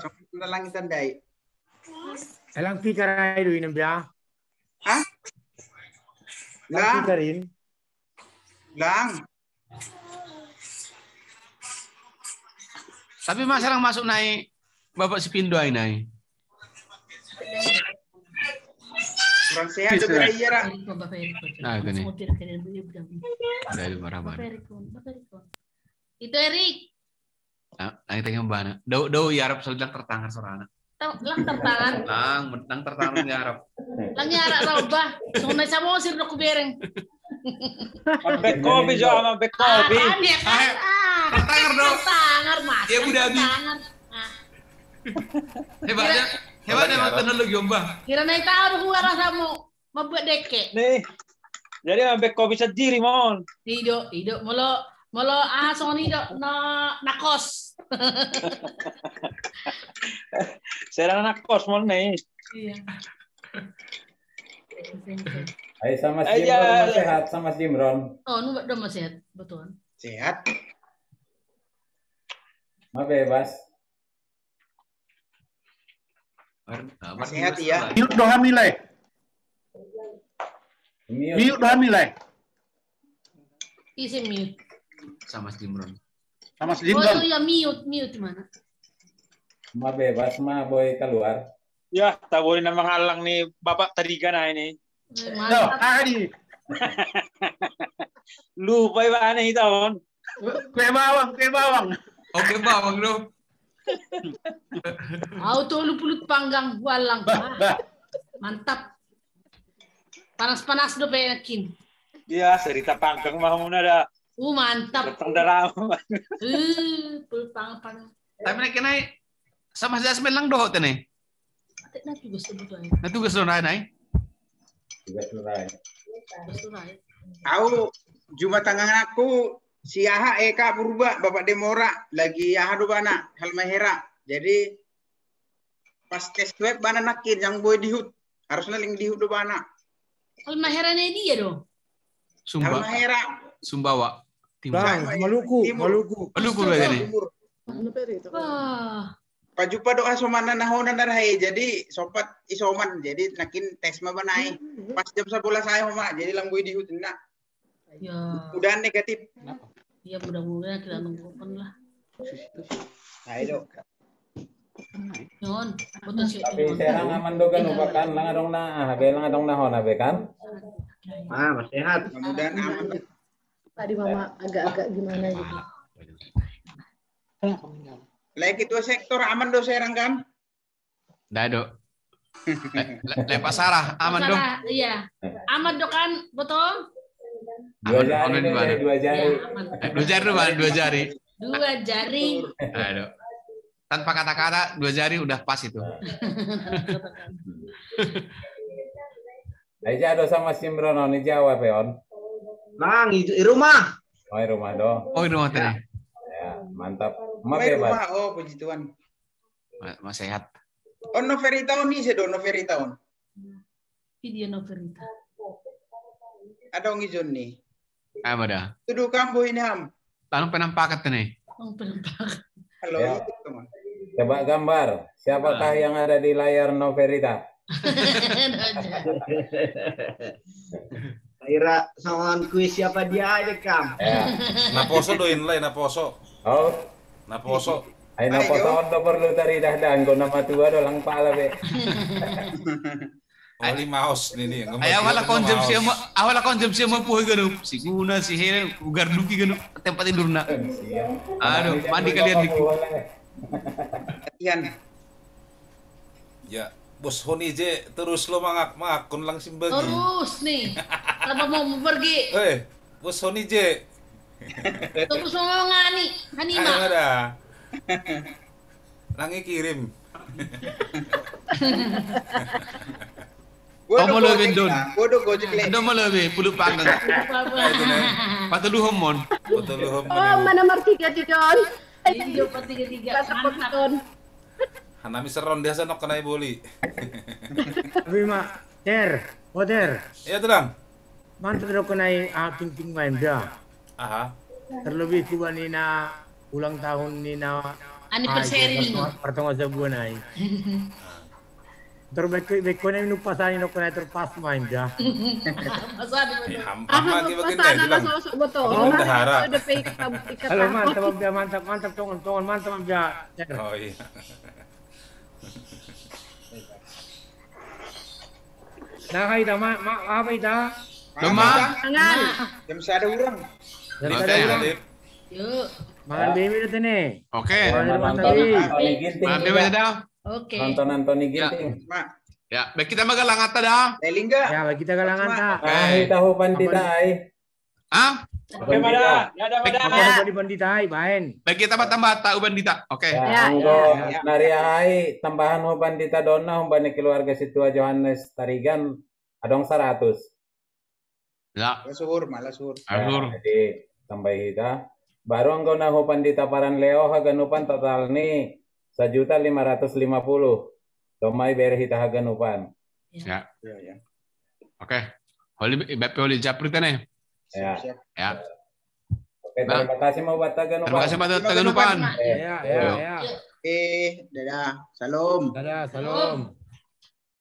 So lang itandai. Elang pikarai do inam dia. Hah? Lang pikarin. Lang. Tapi masalah masuk naik Bapak si Pindo ay naik. Kurang sehat do berayara. Nah, itu nih. Dari marah-marah. Itu Erik. Nah, tengah bana. Dau yarap sudah tertangan sorana. Lang tertangan. Lang tertangan yarap. Lang yarap robah. Sunay sa mo sir ko bereng. Ambek kopi jo ama ambek kopi. Tertangan dong. Tertangan mas. Ya udah abi. Hebatnya emang teknologi Om Bang. Kira naik tahu gua rasa mau membuat deke. Nih. Jadi ambek kopi sendiri mon. Ido molo soni do na kos. Serang anak kos mon nih. Iya. Ayo sama si Jimron sehat sama si Jimron. Oh, nu udah masih sehat, betul. Sehat. Mah bebas. Sehat ya. Mute doa milai. Mute doa milai. Isi mute. Sama si Jimron. Sama si Oh Jimron. iya mute mana? Mah bebas mah boy keluar. Ya, tak boleh nama ngalang nih Bapak tadi kan ini. Yo, Adi. Lupa iba aneh itu on. Kue bawang. Oke bawang lo. Auto lupulut panggang walang. Mantap. Panas-panas do yakin. Ya, cerita panggang mah mun ada. Mantap. Pendarama. Pulut panggang. Tapi naik sama si Asmen lang doho tene. Na tugas sebetulnya. Na tugas do naik. Tugas lurai. Aku Jumat tangan aku si Aha Eka Purba Bapak Demora lagi Aha do bana Halmahera. Jadi pas tes web bana nakin yang boy dihut harusnya ling dihut do bana. Halmahera ne dia do. Halmahera. Sumbawa. Timur. Maluku. Ini. Wah. Pajupa doa somana nahonan darahai jadi sopat isoman jadi nakin tes mah banai pas jam 11 saya mama jadi lang boy dihut na. Ya. Udah negatif. Ya mudah-mudahan kita nungguin lah. Ayo. Yon, potensi. Tapi serang aman do kan upakan lang adong na habe lang adong nahon habe kan. Mas sehat. Mudah-mudahan aman. Tadi mama agak-agak gimana gitu. Lagi itu sektor aman do serang kan? Dado. Lepas Sarah aman dong. Iya. Aman do kan, betul? Dua jari. Dua jari. Aduh. Tanpa kata-kata, 2 jari udah pas itu. Aja do sama Simrono ni jawab peon. Lang, di rumah. Oh, di rumah do. Oh, di rumah tadi. Ya, mantap. Mah bebas. Oh, puji Tuhan. Mas sehat. Oh, noveri tahun ni sedo noveri tahun. Video noverita. Ada orang ijon ni. Apa dah? Tuduh kambo ini ham. Tanong penampakat nih. Halo, Ya. itu teman. Coba gambar. Siapakah yang ada di layar Noverita? Kira soal kuis siapa dia aja kam. Ya. Naposo doin lah, naposo. Oh, Naposo. ay napotoon do perlu tari dahdan ko nama tua do lang pala be. Ali maos ini. Ay awala konsumsi mo po gano. Siguna si Helen ugar duki gano tempat tidur na. Aduh, mandi kalian di. Latihan. Ya, Bos Honi je terus lo mangakon lang simbagi. Terus nih. Kenapa mau pergi? Bos Honi je. Terus mau ngani, Hanima. Ada. Langi kirim. Tomo lebih don. Bodoh gojek le. Tomo lebih puluh panggang. Patulu homon. Oh, mana nomor 3 Don? Iya, 3. Hanami seron dia sanok kena boli. Tapi mak, Ter. Iya tulang. Mantap dok kena ting main dah. Aha. Terlebih tiba nina ulang tahun nina. Anniversary nino. Pertama sebulan nai. Terbeko na inupasan nino kena terpas main dah. Hampa lagi bagian deh tulang. Halo mantap tongon mantap abja. Oh iya. Nah kita apa kita? Lemah. Jam ada orang. Yuk. Makan bemi itu nih. Oke. Makan bemi dah. Oke. Nonton Anthony Ginting. Ya, baik kita makan langata dah. Lingga. Ya, baik kita galangan tak. Tahu panditai. Ah? Bagaimana? Ada di panditai, main. Baik kita tambah uban dita. Oke. Anggo nariai tambahan ho pandita donna humbane keluarga situa Johannes Tarigan adong 100. Ya. Malah suhur. Jadi tambah kita. Baru anggo na ho pandita paran Leo haganupan total ni 1.550.000. Domai bere hita haganupan. Ya. Oke. Holi japri nih. Ya. Oke, Nah. terima kasih mau buat Taganupan. Terima kasih buat Taganupan. Ya. Dadah. Salam. Dadah, salam.